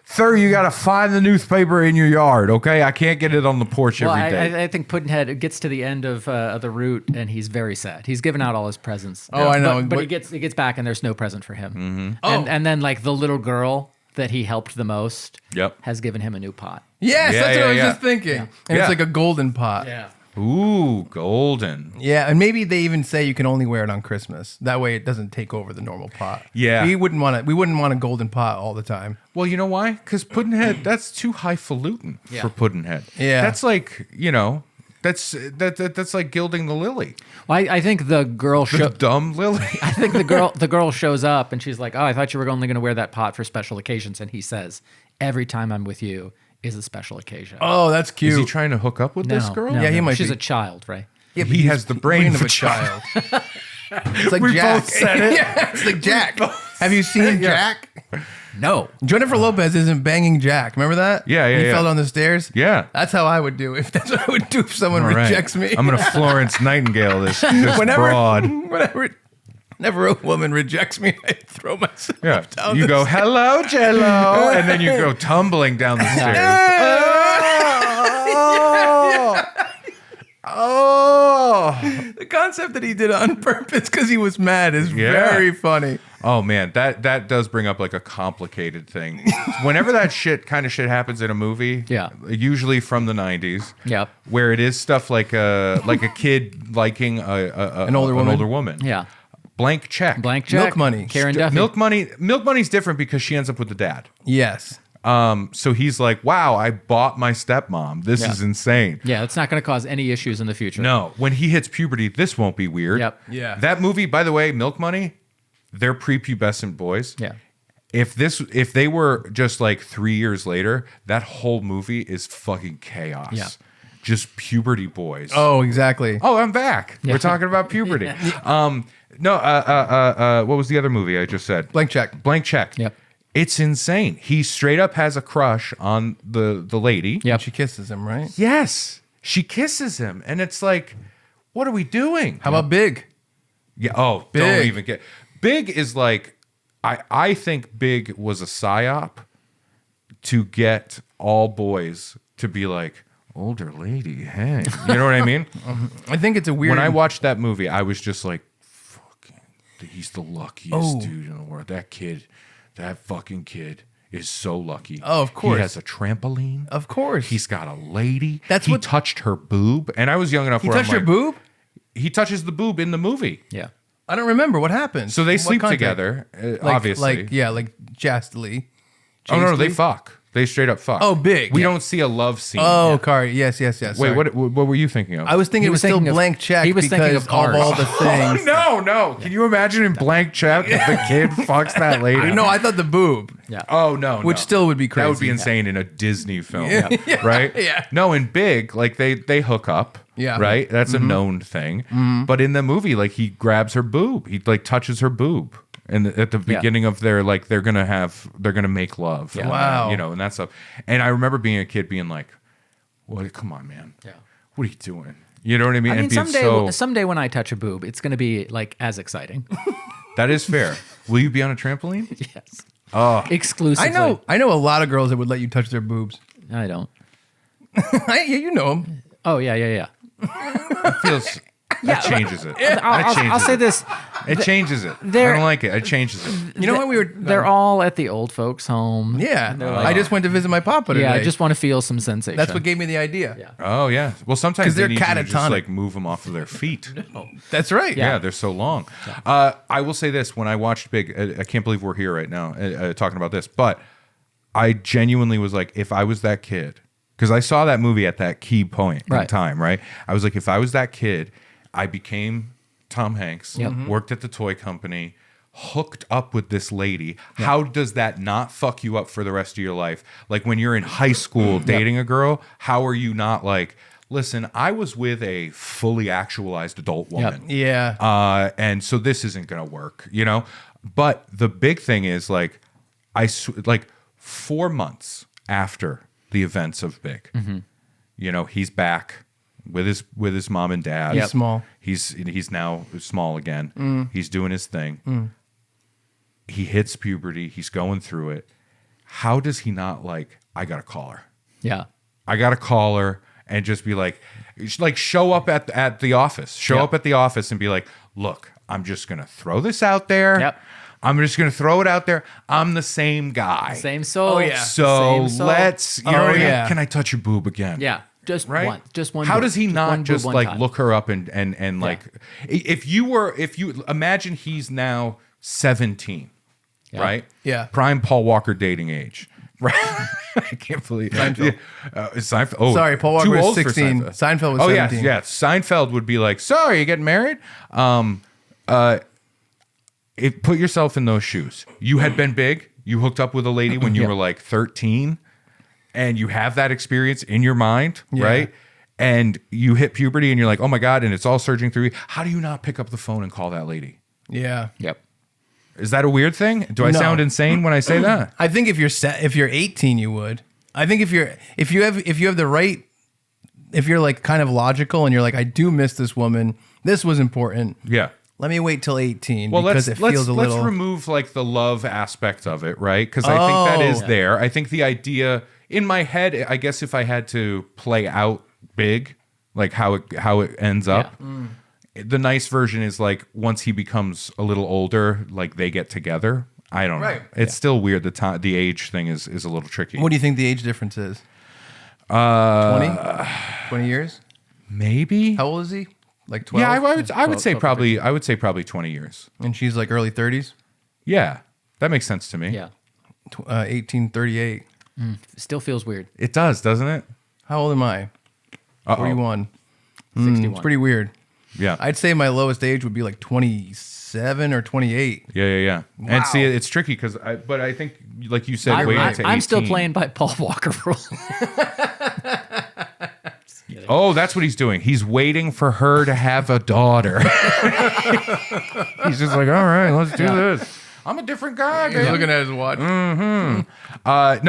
sir, you gotta find the newspaper in your yard. Okay, I can't get it on the porch Well, every day. I think Puddinhead gets to the end of the route and he's very sad. He's given out all his presents. Oh, I know. But What- he gets back and there's no present for him. Mm-hmm. And then like the little girl that he helped the most Yep. has given him a new pot. Yes, Yeah, that's what yeah, I was yeah. just thinking. And Yeah. it's like a golden pot. Yeah. Ooh, golden. Yeah, and maybe they even say you can only wear it on Christmas. That way it doesn't take over the normal pot. Yeah. We wouldn't want a golden pot all the time. Well, you know why? Because Puddinhead, that's too highfalutin Yeah. for Puddinhead. Yeah. That's like, that's like gilding the lily, Well, I think the girl the dumb lily. I think the girl shows up and she's like, "Oh, I thought you were only going to wear that pot for special occasions." And he says, "Every time I'm with you is a special occasion." Oh, that's cute. Is he trying to hook up with this girl? Yeah, he might She's be. a child, right? Yeah, but He he's has the brain of a child. It's like We Jack. both said it. Yeah, it's like Jack. Have you seen Jack? No. Jennifer Lopez isn't banging Jack. Remember that? Yeah, He yeah. fell down the stairs. Yeah. That's how I would do. If that's what I would do if someone All right. rejects me. I'm gonna Florence Nightingale this whenever, broad. whenever a woman rejects me, I throw myself Yeah. down. You the go, hello, Jello, and then you go tumbling down the stairs. Oh. The concept that he did it on purpose because he was mad is Yeah. very funny. Oh man, that does bring up like a complicated thing. Whenever that kind of shit happens in a movie, Yeah. usually from the 90s, Yep. where it is stuff like a kid liking an older woman. older woman. Yeah. Blank check. Blank check. Milk money. Karen Duffy. Milk money's different because she ends up with the dad. Yes. So he's like, wow, I bought my stepmom. This Yeah. is insane. Yeah, it's not going to cause any issues in the future. No, when he hits puberty, this won't be weird. Yep. Yeah. That movie, by the way, Milk Money, they're prepubescent boys. Yeah. If they were just like 3 years later, that whole movie is fucking chaos. Yeah. just puberty boys. Oh, exactly. Oh, I'm back. We're talking about puberty. What was the other movie I just said? Blank Check. Blank Check. Yep. It's insane. He straight up has a crush on the lady. Yep. She kisses him, right? Yes. She kisses him. And it's like, what are we doing? How about Big? Yeah. Oh, don't Big. even get. Big is like, I think Big was a psyop to get all boys to be like, older lady, hey. You know what I mean? I think it's a weird. When I watched that movie, I was just like, fucking, he's the luckiest Oh. dude in the world. That fucking kid is so lucky. Oh, of course. He has a trampoline. Of course. He's got a lady. That's he what- touched her boob. And I was young enough he where touched I'm her like, boob? He touches the boob in the movie. Yeah. I don't remember what happened. So they What sleep context? together, Like, obviously. like chastely. Oh, no, they Chastely? fuck. They straight up fuck. Oh, Big. We Yeah. don't see a love scene. Oh, Kari. Yes. Wait, sorry. what were you thinking of? I was thinking He it was was still thinking of- Blank Check he was thinking because of Cars. all the things. Oh, no. Can you imagine in Blank Check if the kid fucks that lady? No, I thought the boob. Yeah. Oh, no. Which no. still would be That would be crazy. insane in a Disney film, Yeah. right? Yeah. No, in Big, like they hook up, Yeah. right? That's a known thing. But in the movie, like he grabs her boob, he like touches her boob, and at the beginning of their like they're gonna make love. Yeah. And, Wow. you know, and that stuff. And I remember being a kid being like, "Well, come on, man. Yeah. What are you doing?" You know what I mean? I mean, And being someday when I touch a boob, it's going to be like as exciting. that is fair. Will you be on a trampoline? Yes. Oh, Exclusively. I know a lot of girls that would let you touch their boobs. I don't. Yeah, you know them. Oh, yeah. it feels. That changes it. I'll say this. It changes it. I they're- don't like it. It changes it. You know what we were? They're all at the old folks' home. Yeah, They're like- I just went to visit my papa today. Yeah, I just want to feel some sensation. That's what gave me the idea. Yeah. Oh yeah. Well, sometimes 'Cause they they're need you to just catatonic. like move them off of their feet. That's right. Yeah, they're so long. I will say this: when I watched Big, I can't believe we're here right now talking about this, but I genuinely was like, if I was that kid, because I saw that movie at that key point in Right. time, right? I was like, if I was that kid, I became Tom Hanks, Yep. worked at the toy company, hooked up with this lady. How does that not fuck you up for the rest of your life? Like when you're in high school dating a girl, how are you not like, listen, I was with a fully actualized adult woman. Yeah. And so this isn't going to work, you know? But the big thing is like, like 4 months after the events of Big, you know, he's back with his mom and dad. He's small. He's now small again. He's doing his thing. He hits puberty. He's going through it. How does he not like, I got to call her. Yeah. I got to call her and just be like show up at the office. Show up at the office and be like, look, I'm just going to throw this out there. Yep. I'm just going to throw it out there. I'm the same guy. Same soul. Oh, yeah. So Same soul. let's, you know Oh, what I mean? yeah. Can I touch your boob again? Yeah. Just Right? one. Just one. How boob. does he one not boob, just one like time. look her up and like, if you imagine he's now 17, Yeah. right? Yeah. Prime Paul Walker dating age. Right. I can't believe Seinfeld. Seinfeld. Oh, Sorry, Paul Walker too was old for 16. Seinfeld was oh, 17. yeah. Seinfeld would be like, sorry, you getting married? Put yourself in those shoes. You had been big. You hooked up with a lady when you were like 13, and you have that experience in your mind, right? And you hit puberty, and you're like, oh my God, and it's all surging through you. How do you not pick up the phone and call that lady? Yeah. Yep. Is that a weird thing? Do I No. sound insane when I say that? I think if you're 18, you would. I think if you have the right, if you're like kind of logical and you're like, I do miss this woman. This was important. Yeah. Let me wait till 18 Well, because let's it feels a little. let's remove like the love aspect of it, right? Because I think that is there. I think the idea in my head, I guess, if I had to play out Big, like how it ends up, the nice version is like once he becomes a little older, like they get together. I don't know. Right. It's still weird. The age thing is a little tricky. What do you think the age difference is? 20 years? Maybe. How old is he? Like 12? Yeah, I would say 12, probably 20 years. And she's like early 30s? Yeah, that makes sense to me. Yeah. 1838. Still feels weird. It does, doesn't it? How old am I? 41. 61. It's pretty weird. Yeah. I'd say my lowest age would be like 27 or 28. Yeah. And see, it's tricky because I think, like you said, waiting to 18. I'm still playing by Paul Walker rules. Oh, that's what he's doing. He's waiting for her to have a daughter. He's just like, all right, let's do this. I'm a different guy. He's Baby. looking at his watch. No,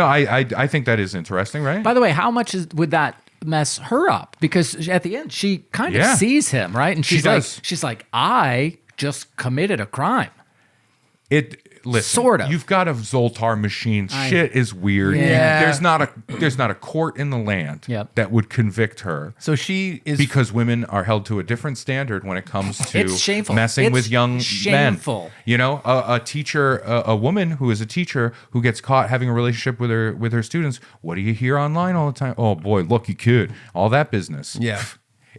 I think that is interesting, right? By the way, how much would that mess her up? Because at the end, she kind of Yeah. sees him, right? And She does. she's like, I just committed a crime. Listen, Sort of. You've got a Zoltar machine. Shit is weird. Yeah. There's not a court in the land Yep. that would convict her. So she is Because women are held to a different standard when it comes to It's shameful. messing It's with young shameful. men. You know, a teacher, a woman who is a teacher who gets caught having a relationship with her students. What do you hear online all the time? Oh boy, lucky kid. All that business. Yeah.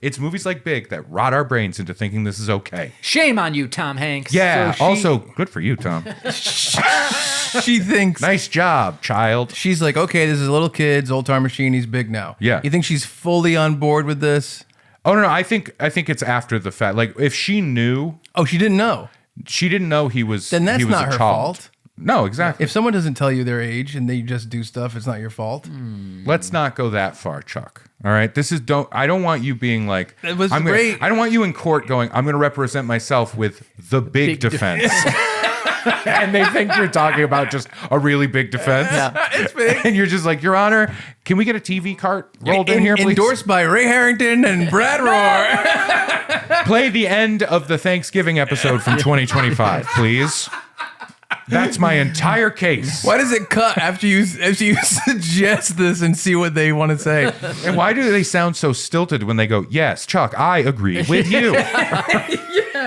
It's movies like Big that rot our brains into thinking this is okay. Shame on you, Tom Hanks. Yeah. So she- Also, good for you, Tom. she thinks Nice job, child. she's like, okay, this is a little kid, Zoltar machine, he's big now. Yeah. You think she's fully on board with this? Oh no, I think it's after the fact. Like if she knew, Oh, she didn't know. she didn't know he was. Then that's he was not a her child. fault. No, exactly. If someone doesn't tell you their age and they just do stuff, it's not your fault. Let's not go that far, Chuck. All right, I don't want you being like. It was I great. don't want you in court going. I'm going to represent myself with the big defense. And they think you're talking about just a really big defense. It's big. And you're just like, Your Honor, can we get a TV cart rolled in here, please? Endorsed by Ray Harrington and Brad Rohr. Play the end of the Thanksgiving episode from 2025, please. That's my entire case. Why does it cut after you suggest this and see what they want to say? And why do they sound so stilted when they go, yes, Chuck, I agree with you?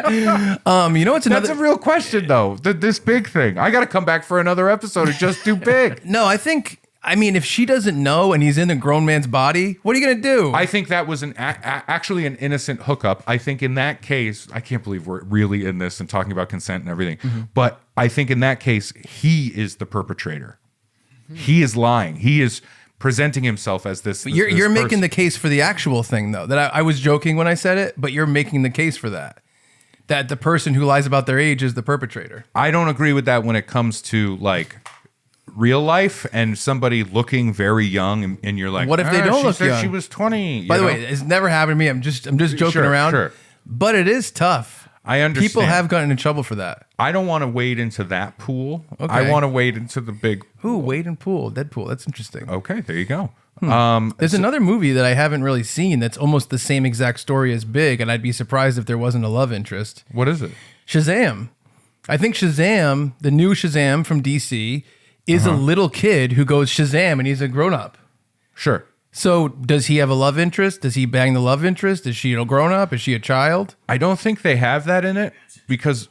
You know what's another? That's a real question, though. This big thing. I got to come back for another episode and just do big. No, I mean, if she doesn't know and he's in a grown man's body, what are you gonna do? I think that was actually an innocent hookup. I think in that case, I can't believe we're really in this and talking about consent and everything. But I think in that case, he is the perpetrator. He is lying. He is presenting himself as this. You're making the case for the actual thing, though. That I was joking when I said it, but you're making the case for that. That the person who lies about their age is the perpetrator. I don't agree with that when it comes to like real life and somebody looking very young, and you're like, What if they don't she look said young? She was 20. By the way, it's never happened to me. I'm just joking Sure, around. sure. But it is tough. I understand. People have gotten in trouble for that. I don't want to wade into that pool. Okay. I want to wade into the big. Ooh, Wade and Pool, Deadpool. That's interesting. Okay, there you go. There's another movie that I haven't really seen that's almost the same exact story as Big, and I'd be surprised if there wasn't a love interest. What is it? Shazam. I think Shazam, the new Shazam from DC, is a little kid who goes Shazam, and he's a grown-up. Sure. So does he have a love interest? Does he bang the love interest? Is she a grown-up? Is she a child? I don't think they have that in it because.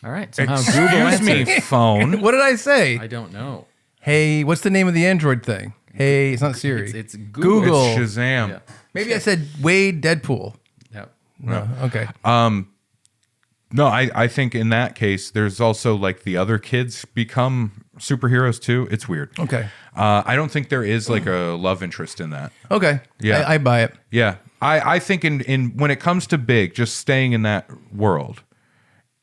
All right. Somehow Google Excuse me, answered. phone. What did I say? I don't know. Hey, what's the name of the Android thing? Hey, it's not Siri. It's Google. Google. It's Shazam. Yeah. Maybe I said Wade Deadpool. Yeah. No, okay. No, I think in that case, there's also like the other kids become superheroes too. It's weird. Okay. I don't think there is like a love interest in that. Okay. Yeah. I buy it. Yeah. I think in when it comes to Big, just staying in that world,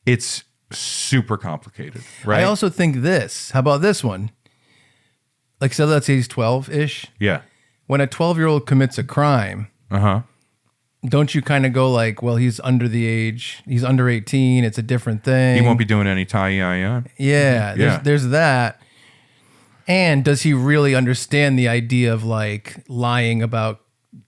it's super complicated, right? I also think this. How about this one? Like, so let's say he's 12-ish. Yeah. When a 12-year-old commits a crime, don't you kind of go like, well, he's under the age, he's under 18, it's a different thing. He won't be doing any tie-in. Yeah, Yeah. there's that. And does he really understand the idea of like lying about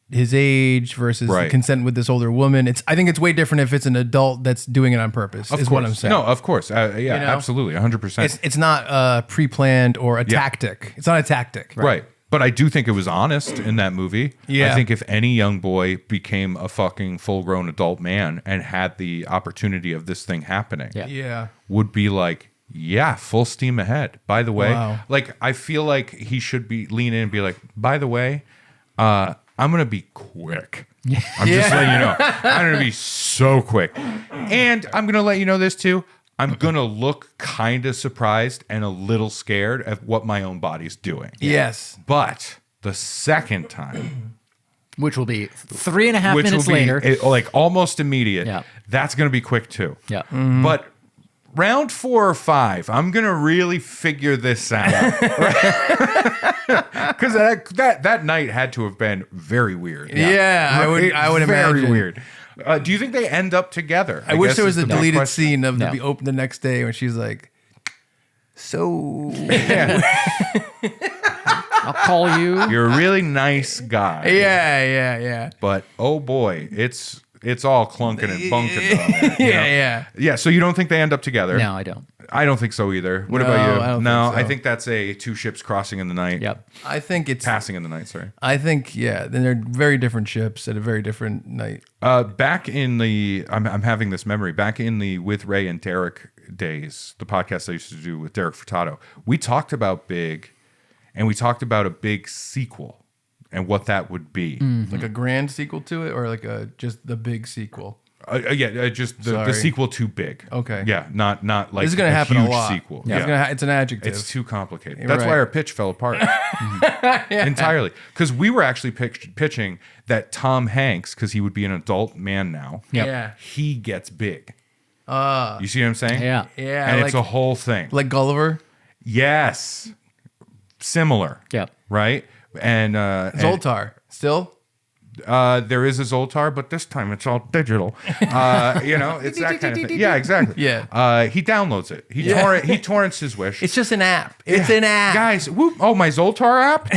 his age versus Right. consent with this older woman? I think it's way different if it's an adult that's doing it on purpose. Of is course. what I'm saying. No, of course. Yeah, You know? absolutely. 100%. It's not pre-planned or a tactic. It's not a tactic. Right. But I do think it was honest in that movie. Yeah. I think if any young boy became a fucking full-grown adult man and had the opportunity of this thing happening, Yeah. would be like, yeah, full steam ahead. By the way, Wow. like I feel like he should be lean in and be like, by the way, I'm gonna be quick. I'm just letting you know. I'm gonna be so quick. And I'm gonna let you know this too. I'm gonna look kind of surprised and a little scared at what my own body's doing. Yes. But the second time, Which will be 3.5 which minutes will be later. like almost immediate, Yeah. that's gonna be quick too. Yeah. But round 4 or 5, I'm gonna really figure this out, because that night had to have been very weird. Yeah, I would very imagine. weird. Do you think they end up together? I wish guess there was is a the big deleted question. scene of No. the open the next day when she's like, so I'll call you. You're a really nice guy. yeah. But oh boy, it's all clunking and bunking down there. you know? Yeah. So you don't think they end up together? No, I don't. I don't think so either. What No, about you? I don't No, think so. I think that's a 2 ships crossing in the night. Yep. I think it's Passing in the night, sorry. I think then they're very different ships at a very different night. Back in the, I'm having this memory, back in the With Ray and Derek days, the podcast I used to do with Derek Furtado, we talked about Big, and we talked about a big sequel and what that would be. Like a grand sequel to it, or like just the big sequel. Just the Sorry. sequel to Big. Okay. Yeah, not like This is going to happen huge a lot. sequel. Yeah. It's an adjective. It's too complicated. You're That's right. why our pitch fell apart entirely. Because we were actually pitching that Tom Hanks, because he would be an adult man now, Yep. Yeah. he gets big. You see what I'm saying? Yeah. Yeah. And like, it's a whole thing. like Gulliver. Yes. Similar. Yep. Right? And Zoltar. Still? there is a Zoltar, but this time it's all digital. It's that kind of thing. Yeah, exactly. Yeah. He downloads it. He torrents his wish. It's just an app. It's an app. Guys, whoop. Oh, my Zoltar app?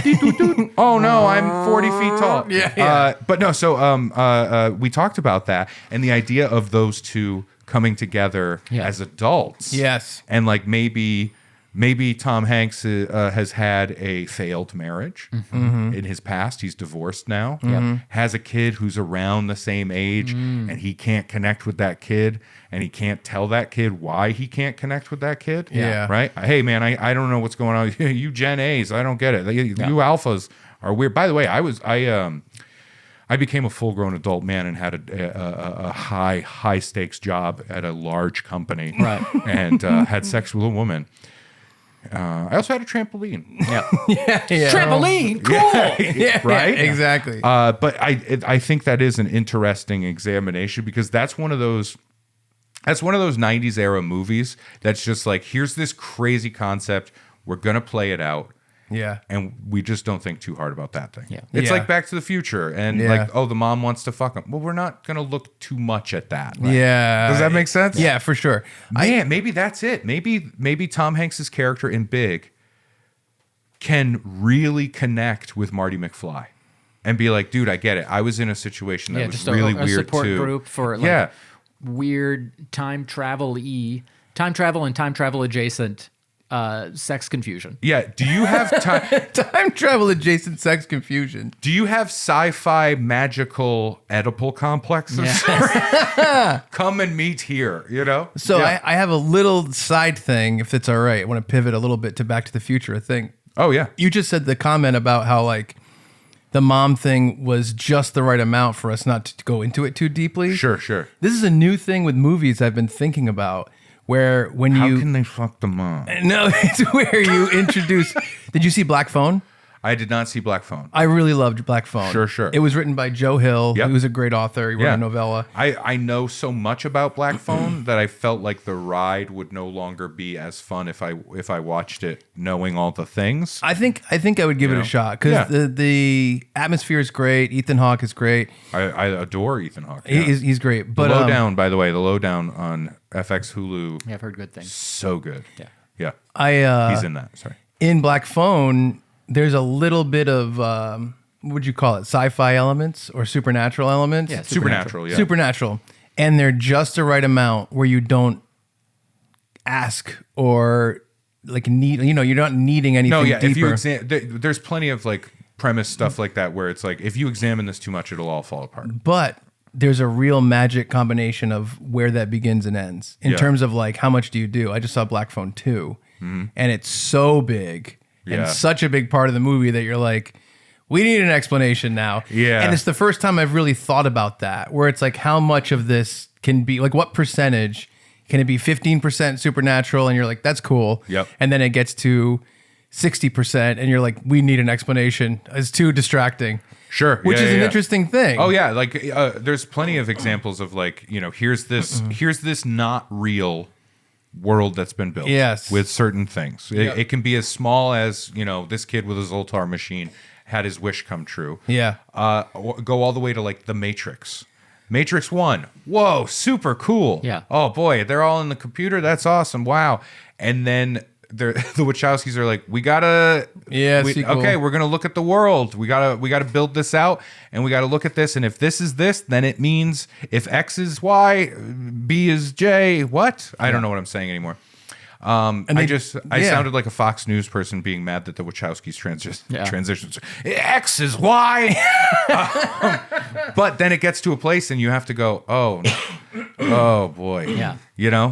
Oh, no, I'm 40 feet tall. Yeah. But no, so we talked about that and the idea of those two coming together as adults. Yes. And like maybe Tom Hanks has had a failed marriage in his past. He's divorced now. Has a kid who's around the same age, and he can't connect with that kid, and he can't tell that kid why he can't connect with that kid. Yeah. Right? Hey, man, I don't know what's going on. You Gen A's, I don't get it. You alphas are weird. By the way, I became a full-grown adult man and had a high stakes job at a large company, Right. and had sex with a woman. I also had a trampoline. Yeah. Trampoline, cool. Yeah. Right? Exactly. But I think that is an interesting examination because that's one of those 90s era movies that's just like, here's this crazy concept. We're going to play it out. Yeah. And we just don't think too hard about that thing. Yeah. It's Yeah. like Back to the Future and Yeah. like, oh, the mom wants to fuck him. Well, we're not going to look too much at that. Yeah. Does that make sense? Yeah, for sure. Man, maybe that's it. Maybe Tom Hanks's character in Big can really connect with Marty McFly and be like, dude, I get it. I was in a situation that was just really a weird support too. group for weird time travel and time travel adjacent sex confusion. Yeah. Do you have time? Time travel adjacent sex confusion. Do you have sci-fi magical Oedipal complexes? Come and meet here. You know. So Yeah. I have a little side thing, if it's all right. I want to pivot a little bit to Back to the Future, I think. Oh yeah. You just said the comment about how like the mom thing was just the right amount for us not to go into it too deeply. Sure. This is a new thing with movies I've been thinking about where when How you can they fuck the mom? No, it's where you introduce Did you see Black Phone? I did not see Black Phone. I really loved Black Phone. Sure. It was written by Joe Hill, Yep. who was a great author. He wrote Yeah. a novella. I know so much about Black Phone that I felt like the ride would no longer be as fun if I watched it knowing all the things. I think I would give it know? a shot because Yeah. the atmosphere is great. Ethan Hawke is great. I adore Ethan Hawke. Yeah. He's great. The But Lowdown, by the way, the Lowdown on FX Hulu, Yeah, I've heard good things. so good. Yeah. I He's in that. Sorry. in Black Phone, there's a little bit of what would you call it? Sci-fi elements or supernatural elements? Yeah, Supernatural. Yeah. Supernatural. And they're just the right amount where you don't ask or like need, you're not needing anything No, yeah. deeper. If you there's plenty of like premise stuff like that where it's like if you examine this too much, it'll all fall apart. But there's a real magic combination of where that begins and ends in Yeah. terms of like how much do you do? I just saw Black Phone 2 and it's so big and Yeah. such a big part of the movie that you're like, we need an explanation now. Yeah. And it's the first time I've really thought about that, where it's like how much of this can be like what percentage can it be 15% supernatural and you're like, that's cool. Yep. And then it gets to 60% and you're like, we need an explanation. It's too distracting. Sure. Which Yeah, is yeah, an yeah. interesting thing. Oh yeah, like there's plenty of examples of like, here's this not real world that's been built. Yes. With certain things. It can be as small as, this kid with his Zoltar machine had his wish come true. Yeah. Go all the way to like the Matrix. Matrix 1. Whoa, super cool. Yeah. Oh boy, they're all in the computer. That's awesome. Wow. And then the Wachowskis are like, sequel. okay, we're gonna look at the world. We gotta build this out, and we gotta look at this. And if this is this, then it means if X is Y, B is J. What? I don't know what I'm saying anymore. I sounded like a Fox News person being mad that the Wachowskis transitions. X is Y. But then it gets to a place and you have to go, oh boy. Yeah.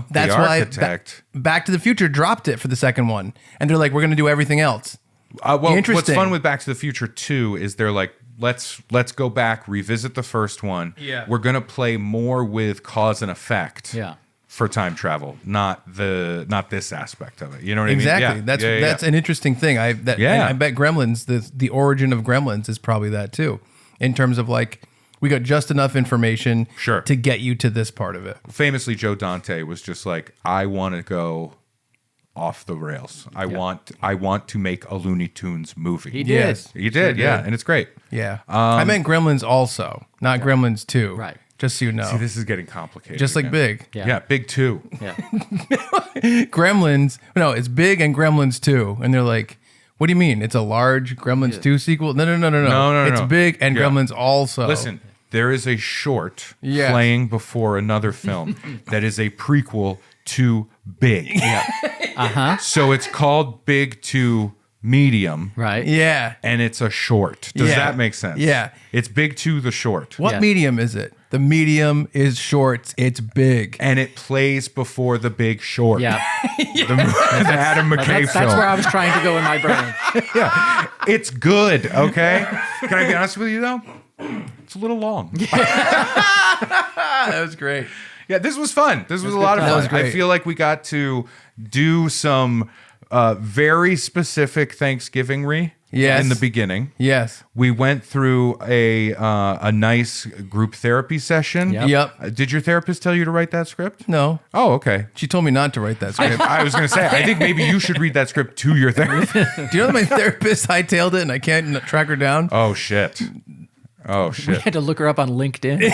That's the why architect. Back to the Future dropped it for the second one. And they're like, we're going to do everything else. What's fun with Back to the Future 2 is they're like, let's go back, revisit the first one. Yeah. We're going to play more with cause and effect. Yeah. For time travel, not this aspect of it. You know what Exactly. I mean? That's an interesting thing. And I bet Gremlins, the origin of Gremlins is probably that too, in terms of like we got just enough information to get you to this part of it. Famously, Joe Dante was just like, I want to go off the rails. I want to make a Looney Tunes movie. He did. Yes. He did, yeah, and it's great. Yeah. I meant Gremlins also, not Gremlins 2. Right. Just so you know. See, this is getting complicated. Just like again. Big. Yeah. Big 2. Yeah. Gremlins. No, it's Big and Gremlins 2. And they're like, what do you mean? It's a large Gremlins 2 sequel? No. No. It's Big and Gremlins also. Listen, there is a short Yes. playing before another film that is a prequel to Big. So it's called Big 2 Medium. Right. Yeah. And it's a short. Does Yeah. that make sense? Yeah. It's Big 2 the short. What Yeah. medium is it? The medium is shorts. It's big. And it plays before the Big Short. Yeah. The Adam McKay That's film. where I was trying to go in my brain. It's good, okay? Can I be honest with you, though? It's a little long. That was great. Yeah, this was fun. This was a lot of That fun. was great. I feel like we got to do some very specific Thanksgiving-y Yes. in the beginning. Yes. We went through a nice group therapy session. Yep. Did your therapist tell you to write that script? No. Oh, okay. She told me not to write that script. I was going to say, I think maybe you should read that script to your therapist. Do you know that my therapist hightailed it and I can't track her down? Oh, shit. Oh, We shit. had to look her up on LinkedIn.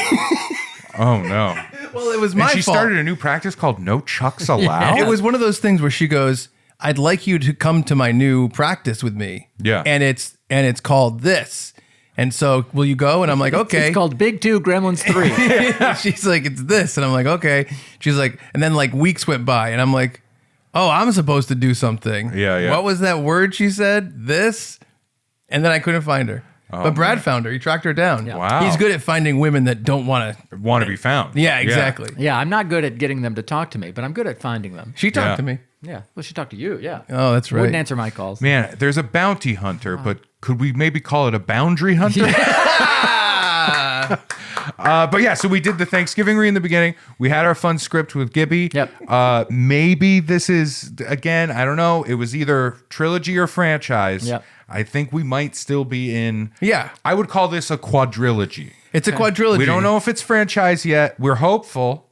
Oh, no. Well, it was my And she fault. started a new practice called No Chucks Allowed? It was one of those things where she goes, I'd like you to come to my new practice with me. Yeah. And it's called this. And so will you go? And I'm like, okay. It's called Big 2 Gremlins 3. She's like, it's this. And I'm like, okay. She's like, and then like weeks went by and I'm like, oh, I'm supposed to do something. Yeah. What was that word she said? This? And then I couldn't find her. But Brad found her. He tracked her down. Wow. He's good at finding women that don't want to. Want to be found. Yeah, exactly. Yeah, I'm not good at getting them to talk to me, but I'm good at finding them. She talked Yeah. to me. Yeah. Well, she talked to you. Yeah. Oh, that's right. Wouldn't answer my calls. Man, there's a bounty hunter, but could we maybe call it a boundary hunter? But yeah, so we did the Thanksgiving in the beginning. We had our fun script with Gibby. Yep. Maybe this is, again, I don't know. It was either trilogy or franchise. Yep. I think we might still be in. Yeah. I would call this a quadrilogy. It's a quadrilogy. We don't know if it's franchise yet. We're hopeful.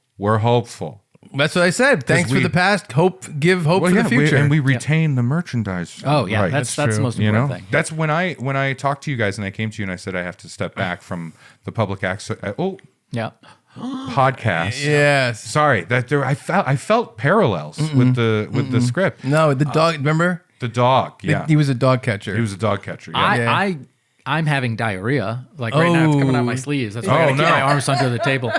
That's what I said. Thanks for we- the past. Give hope for the future. and we retain the merchandise. Oh, yeah. rights. That's the most You know, important thing. that's when I talked to you guys and I came to you and I said I have to step back from the public access Yeah. podcast. Yes. Sorry that there. I felt parallels with the script. No, the dog. Remember? The dog. Yeah, He was a dog catcher. he was a dog catcher. Yeah. Yeah. I'm having diarrhea. Like right now, it's coming out my sleeves. That's why I gotta keep no. my arms under the table.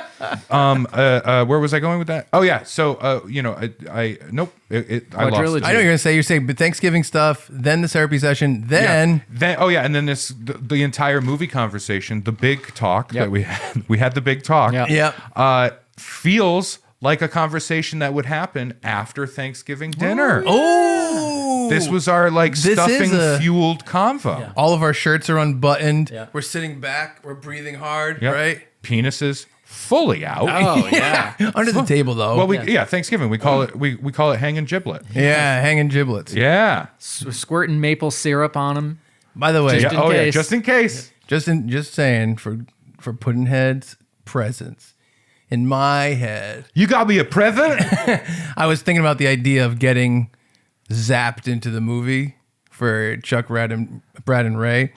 Where was I going with that? Oh yeah. So I nope. I lost. Quadrilogy. I know you're gonna say but Thanksgiving stuff, then the therapy session, then and then the entire movie conversation, the big talk that we had. We had the big talk. Yeah. Feels like a conversation that would happen after Thanksgiving dinner. oh, This was our is stuffing a- fueled convo. all of our shirts are unbuttoned. Yeah. We're sitting back. We're breathing hard. Yep. Right Penises fully out. Oh, yeah. under the table though. Well, Thanksgiving we call it we call it hanging giblet. yeah, hanging giblets. Yeah. Squirting maple syrup on them. By the way, Just in case. just in case. just saying for pudding heads presents. in my head, You got me a present? I was thinking about the idea of getting zapped into the movie for Chuck, Brad, and Ray,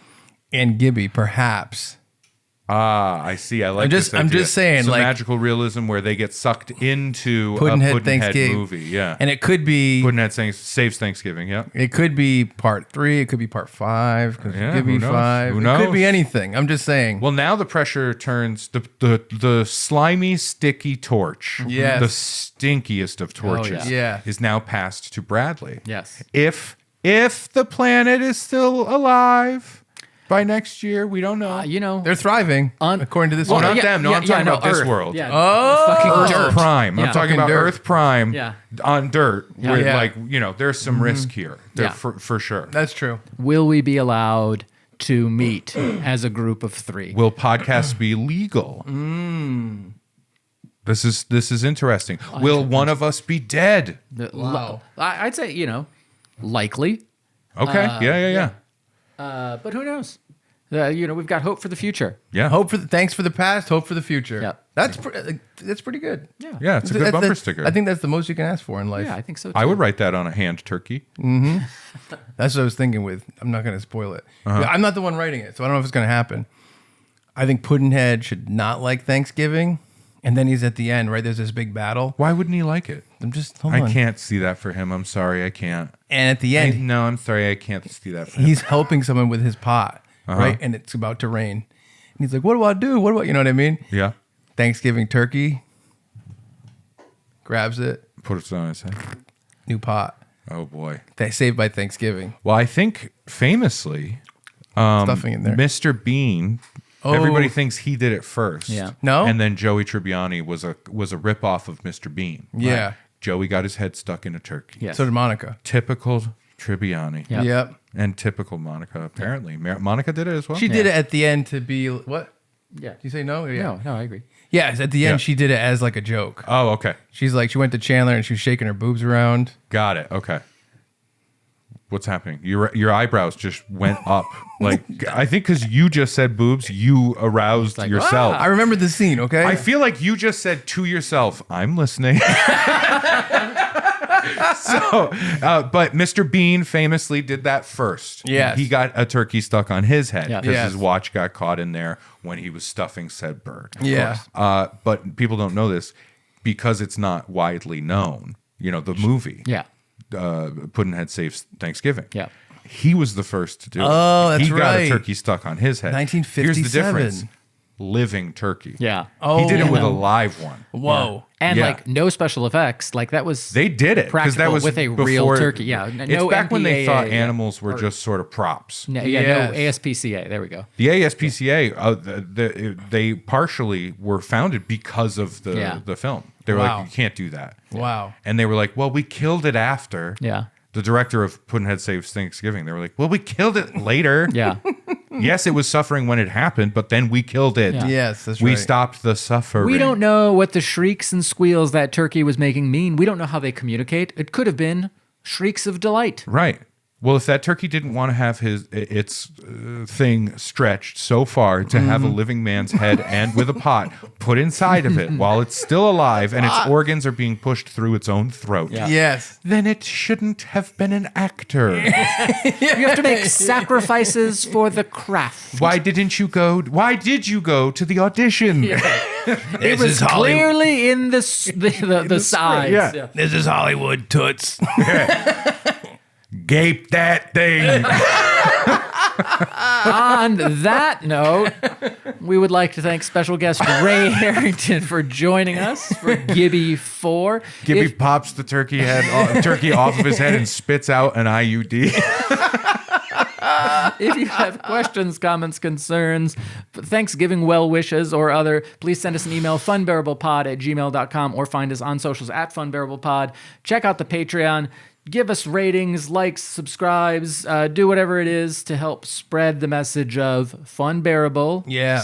and Gibby, perhaps. I see. I like this I'm idea. just saying, Some like, magical realism where they get sucked into Puddinhead a Puddinhead Thanksgiving movie. Yeah. And it could be Puddinhead saves Thanksgiving. Yeah. It could be part 3. It could be part 5. Yeah, It could be who knows? 5. Who It knows? could be anything. I'm just saying. Well, now the pressure turns the slimy, sticky torch. Yes. The stinkiest of torches. Yeah. Is now passed to Bradley. Yes. If the planet is still alive by next year, we don't know. You know, They're thriving, according to this Well, one. not them. No, I'm talking about this Earth. world. Yeah. Oh. fucking Earth dirt. Prime. I'm Yeah. talking Fucking about dirt. Earth Prime Yeah. on dirt. Yeah. Where, Yeah. like, there's some risk here. Yeah. For sure. That's true. Will we be allowed to meet as a group of 3? Will podcasts be legal? This is interesting. Will one of us be dead? Wow. I'd say, likely. Okay. Yeah. But who knows? We've got hope for the future. Yeah. Thanks for the past, hope for the future. Yeah. That's pretty good. Yeah, it's a good bumper sticker. I think that's the most you can ask for in life. Yeah, I think so too. I would write that on a hand turkey. That's what I was thinking with. I'm not going to spoil it. I'm not the one writing it, so I don't know if it's going to happen. I think Puddinhead should not like Thanksgiving. And then he's at the end, right? There's this big battle. Why wouldn't he like it? Hold on. I can't see that for him. I'm sorry, I can't. And at the end, No, I'm sorry, I can't see that for him. he's helping someone with his pot, right? And it's about to rain. And he's like, what do I do? You know what I mean? Yeah. Thanksgiving turkey, grabs it, Put it on his head. new pot. Oh boy. Saved by Thanksgiving. Well, I think famously, Stuffing in there. Mr. Bean. Everybody thinks he did it first. Yeah. No? And then Joey Tribbiani was a ripoff of Mr. Bean. Yeah. Joey got his head stuck in a turkey. Yes. So did Monica. Typical Tribbiani. Yeah. Yep. And typical Monica, apparently. Monica did it as well? She did it at the end to be, what? Yeah. Do you say no? Yeah. No, I agree. Yes, at the end, Yeah. she did it as like a joke. Oh, okay. She's like, she went to Chandler and she was shaking her boobs around. Got it. Okay. What's happening? Your eyebrows just went up. Like, I think because you just said boobs, you aroused yourself. I remember the scene, okay? I feel like you just said to yourself, I'm listening. But Mr. Bean famously did that first. Yes. He got a turkey stuck on his head Yeah. because Yes. his watch got caught in there when he was stuffing said bird. Yeah. But people don't know this because it's not widely known. The movie. Yeah. Puddinhead Saves Thanksgiving. Yeah. He was the first to do it. Oh, that's he got right. a turkey stuck on his head. 1957. Here's the difference. Living turkey. Yeah. He did it with yeah. a live one. Whoa. And Yeah. like no special effects. Like that was They did it because that practical was with a real before- turkey. Yeah. It's back when they MPAA, thought yeah. animals were just sort of props. No, Yes. no ASPCA. There we go. The ASPCA, they partially were founded because of Yeah. the film. They were Wow. like, you can't do that. Wow. And they were like, well, we killed it after. Yeah. The director of Puddinhead Saves Thanksgiving, they were like, well, we killed it later. Yeah. Yes, it was suffering when it happened, but then we killed it. Yeah. Yes, that's We right. stopped the suffering. We don't know what the shrieks and squeals that turkey was making mean. We don't know how they communicate. It could have been shrieks of delight. Right. Well, if that turkey didn't want to have its thing stretched so far to have a living man's head and with a pot put inside of it while it's still alive and its organs are being pushed through its own throat, Yeah. Yes. then it shouldn't have been an actor. You have to make sacrifices for the craft. Why did you go to the audition? It was clearly in the sides. yeah. This is Hollywood, toots. Gape that thing. On that note, we would like to thank special guest Ray Harrington for joining us for Gibby 4. Gibby If- pops the turkey off of his head and spits out an IUD. If you have questions, comments, concerns, Thanksgiving well wishes, or other, please send us an email, funbearablepod@gmail.com, or find us on socials at funbearablepod. Check out the Patreon. Give us ratings, likes, subscribes, do whatever it is to help spread the message of Funbearable Yeah.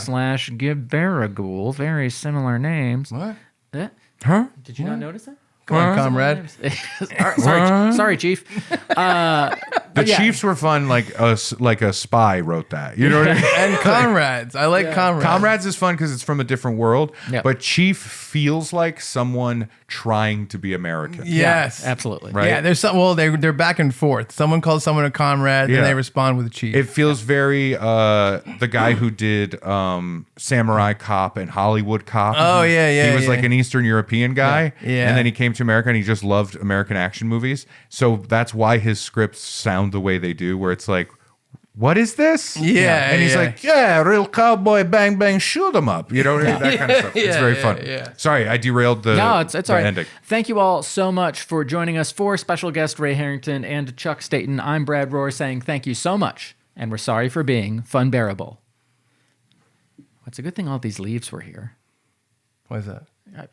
/ Gibby Ghoul. Very similar names. What? Eh? Huh? Did you not notice that? Come on, comrade. Sorry, Chief. The yeah. Chiefs were fun, like a spy wrote that. You know what I mean? And Comrades. I like Comrades. Comrades is fun because it's from a different world. Yeah. But Chief feels like someone trying to be American. Yes. Absolutely. Right. Yeah, there's some. Well, they're back and forth. Someone calls someone a comrade, Yeah. then they respond with a chief. It feels very the guy who did Samurai Cop and Hollywood Cop. Oh, yeah, He was yeah. like an Eastern European guy. Yeah. And then he came to America and he just loved American action movies. So that's why his scripts sound the way they do, where it's like, what is this? Yeah, And he's yeah. like, yeah, real cowboy, bang, bang, shoot him up. You know, that kind of stuff. It's very fun. yeah. Sorry, I derailed the, No, it's the all right. ending. Thank you all so much for joining us. For special guest Ray Harrington and Chuck Staten, I'm Brad Rohr saying thank you so much, and we're sorry for being Funbearable. It's a good thing all these leaves were here What is that?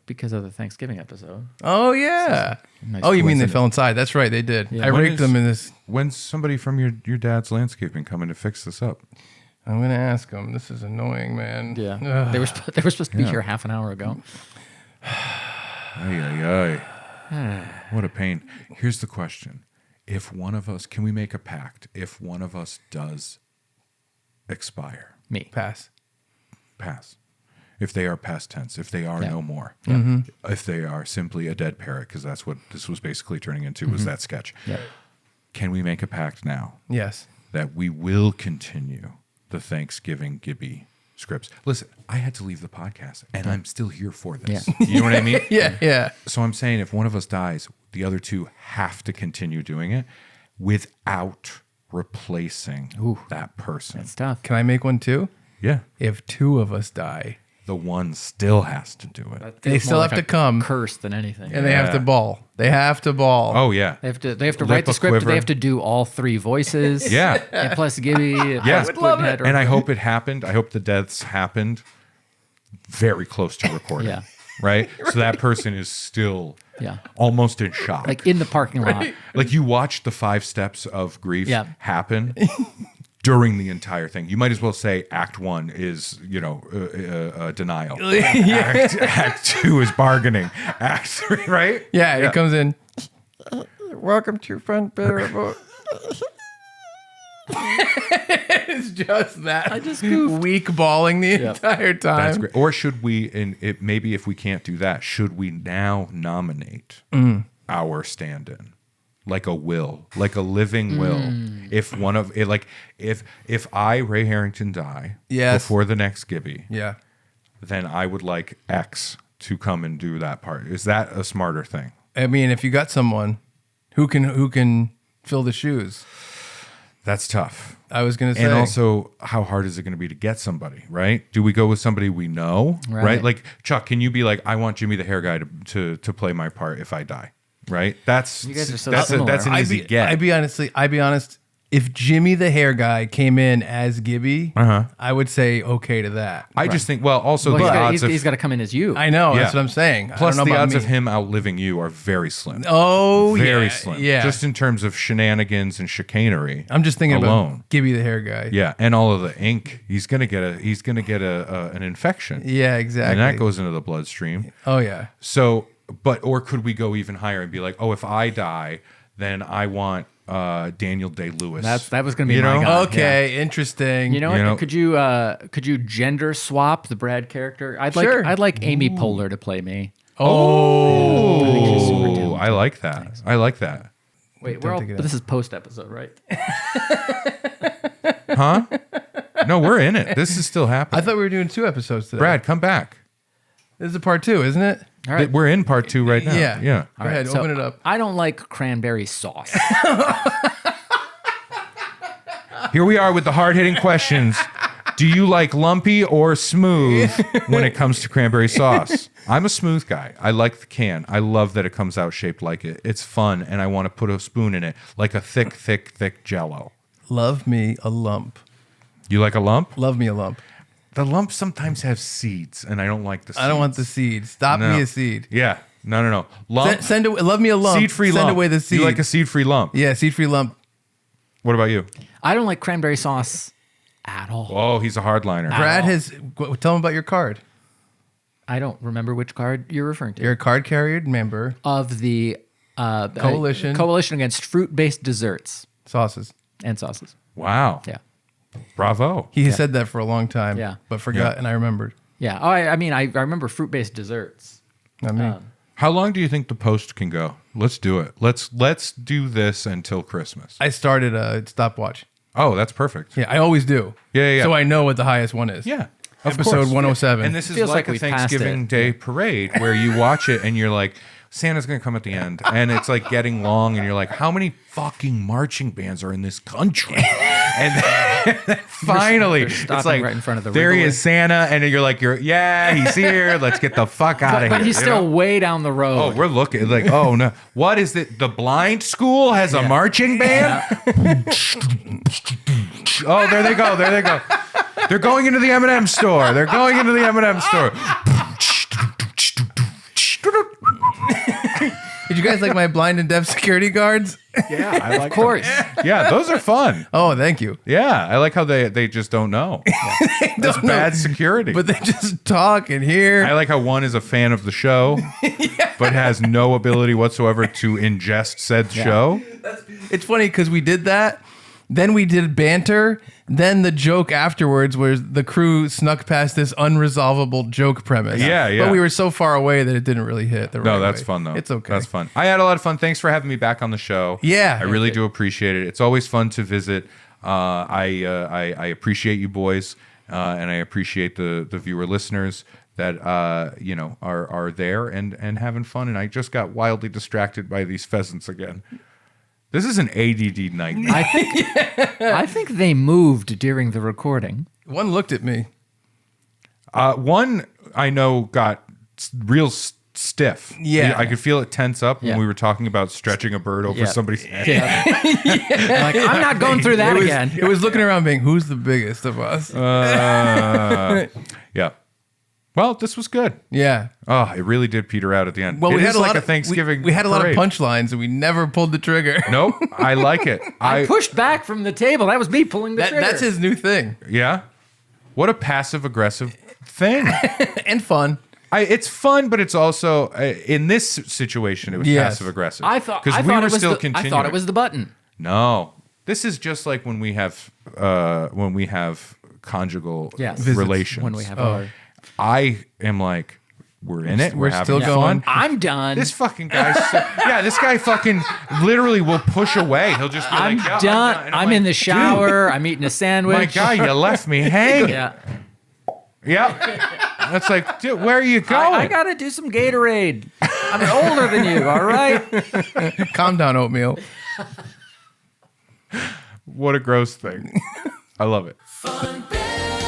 because of the Thanksgiving episode. Oh, yeah. Nice Oh, you mean they coincidence. fell inside? That's right, they did. I When raked is- them in this. When's somebody from your dad's landscaping coming to fix this up? I'm going to ask them. This is annoying, man. Yeah, Ugh. they were supposed to be here half an hour ago. Ay, ay, ay. What a pain. Here's the question. If one of us, can we make a pact? If one of us does expire, Me. Pass. pass. If they are past tense, if they are Yeah. no more, Mm-hmm. if they are simply a dead parrot, because that's what this was basically turning into, was that sketch. Yeah. Can we make a pact now Yes. that we will continue the Thanksgiving Gibby scripts? Listen, I had to leave the podcast, and I'm still here for this. Yeah. You know what I mean? Yeah. So I'm saying if one of us dies, the other two have to continue doing it without replacing that person. It's tough. Can I make one too? Yeah. If two of us die, The one still has to do it. they Feels still more have like to a come curse than anything. and they have to ball. They have to ball. Oh, yeah. They have to Lip write the a script. quiver. They have to do all three voices. Yeah. And plus Gibby. Yeah. plus Puddinhead or- And I hope it happened. I hope the deaths happened very close to recording. Yeah. Right? So that person is still Yeah. almost in shock. Like in the parking lot. Like you watch the 5 steps of grief Yeah. happen during the entire thing. You might as well say Act 1 is, denial. Act 2 is bargaining. Act 3, right? Yeah, it comes in. Welcome to Funbearable. It's just that. I just weak balling the entire time. That's great. Or should we, maybe if we can't do that, should we now nominate our stand-in? Like a will, like a living will. If one of it, like if I, Ray Harrington, die Yes. before the next Gibby, Yeah. then I would like X to come and do that part. Is that a smarter thing? I mean, if you got someone who can fill the shoes, That's tough. I was gonna say. And also, how hard is it going to be to get somebody, right? Do we go with somebody we know, right? Right. Like, Chuck, can you be like, I want Jimmy the Hair Guy to play my part if I die, right? That's You guys are so that's similar. that's an easy get. I'd be honest. If Jimmy the Hair Guy came in as Gibby, I would say okay to that. I just think, well, also Well, the odds of he's got to come in as you. I know. That's Yeah. what I'm saying. plus I don't know the about odds me. of him outliving you are very slim. Oh, very yeah, slim. Yeah. Just in terms of shenanigans and chicanery. I'm just thinking alone. about Gibby the Hair Guy. Yeah, and all of the ink. He's gonna get an infection. Yeah, exactly. And that goes into the bloodstream. Oh yeah. So, or could we go even higher and be like, oh, if I die, then I want Daniel Day-Lewis. That was going to be You my know? guy. Okay, interesting. You know what? You know- Could you gender swap the Brad character? Sure. I'd like Amy Poehler to play me. Oh, I like that. I like that. Wait, Don't take it but this is post episode, right? Huh? No, we're in it. This is still happening. I thought we were doing 2 episodes today. Brad, come back. This is a part 2, isn't it? All right. We're in part 2 right now. Yeah. Yeah. Go ahead, So, open it up. I don't like cranberry sauce. Here we are with the hard-hitting questions. Do you like lumpy or smooth when it comes to cranberry sauce? I'm a smooth guy. I like the can. I love that it comes out shaped like it. It's fun, and I want to put a spoon in it, like a thick, thick, thick Jell-O. Love me a lump. You like a lump? Love me a lump. The lumps sometimes have seeds, and I don't like the seeds. I don't want the seed. Stop No. me a seed. Yeah. No. Lump. Send away, love me a lump. Seed-free Send lump. away the seed. You like a seed-free lump. Yeah, seed-free lump. What about you? I don't like cranberry sauce at all. Oh, he's a hardliner. Brad has. Tell him about your card. I don't remember which card you're referring to. You're a card carrier member. Of the Coalition. Coalition Against Fruit-Based Desserts. sauces. and sauces. Wow. Yeah. Bravo. He has said that for a long time, Yeah. but forgot, Yeah. and I remembered. Yeah. Oh, I mean, I remember fruit-based desserts. Not me. How long do you think the post can go? Let's do it. Let's do this until Christmas. I started a stopwatch. Oh, that's perfect. Yeah, I always do. Yeah. So I know what the highest one is. Yeah. Of Episode course. 107. And this is Feels like like a we've passed Thanksgiving it. Day parade where you watch it and you're like, Santa's going to come at the end. And it's like getting long and you're like, how many fucking marching bands are in this country? And then finally, it's stopping like, right in front of the there he Wrigley. is, Santa. And you're like, yeah, he's here. Let's get the fuck out of here. But he's you still know? way down the road. Oh, we're looking like, oh no. What is it? The blind school has a marching band? Oh, there they go. There they go. They're going into the M&M store. They're going into the M&M store. Did you guys like my blind and deaf security guards? Yeah, I like Of course. Yeah, those are fun. Oh, thank you. Yeah, I like how they just don't know. That's Don't know. bad security. But they just talk and hear. I like how one is a fan of the show, but has no ability whatsoever to ingest said show. It's funny because we did that. Then we did banter. Then the joke afterwards was the crew snuck past this unresolvable joke premise. Yeah. But we were so far away that it didn't really hit the right No, that's way. fun though. It's okay. That's fun. I had a lot of fun. Thanks for having me back on the show. Yeah. I really do appreciate it. It's always fun to visit. I appreciate you boys, and I appreciate the viewer listeners that are there and having fun. And I just got wildly distracted by these pheasants again. This is an ADD nightmare. I think they moved during the recording. One looked at me. One I know got real stiff. Yeah. I could feel it tense up when Yeah. we were talking about stretching a bird over Yeah. somebody's head. Like, I'm not going through that again. It was looking around being, who's the biggest of us? Yeah. Well, this was good. Yeah. Oh, it really did peter out at the end. Well, It we is had a like lot a of Thanksgiving. We had a lot of parade. punchlines and we never pulled the trigger. Nope, I like it. I pushed back from the table. That was me pulling the trigger. That's his new thing. Yeah. What a passive aggressive thing. And fun. It's fun, but it's also in this situation it was Yes. passive aggressive. I thought because I we thought were it was still the, continuing. I thought it was the button. No, this is just like when we have conjugal Yes. relations. When we have our I am like, we're in it. We're We're still having going. fun. I'm done. This fucking guy, this guy fucking literally will push away. He'll just be I'm like, yeah, done. And I'm like, in the shower. I'm eating a sandwich. My guy, you left me hanging. Yeah. Yeah. That's like, dude, where are you going? I got to do some Gatorade. I'm older than you, all right? Calm down, oatmeal. What a gross thing. I love it. Funbearable.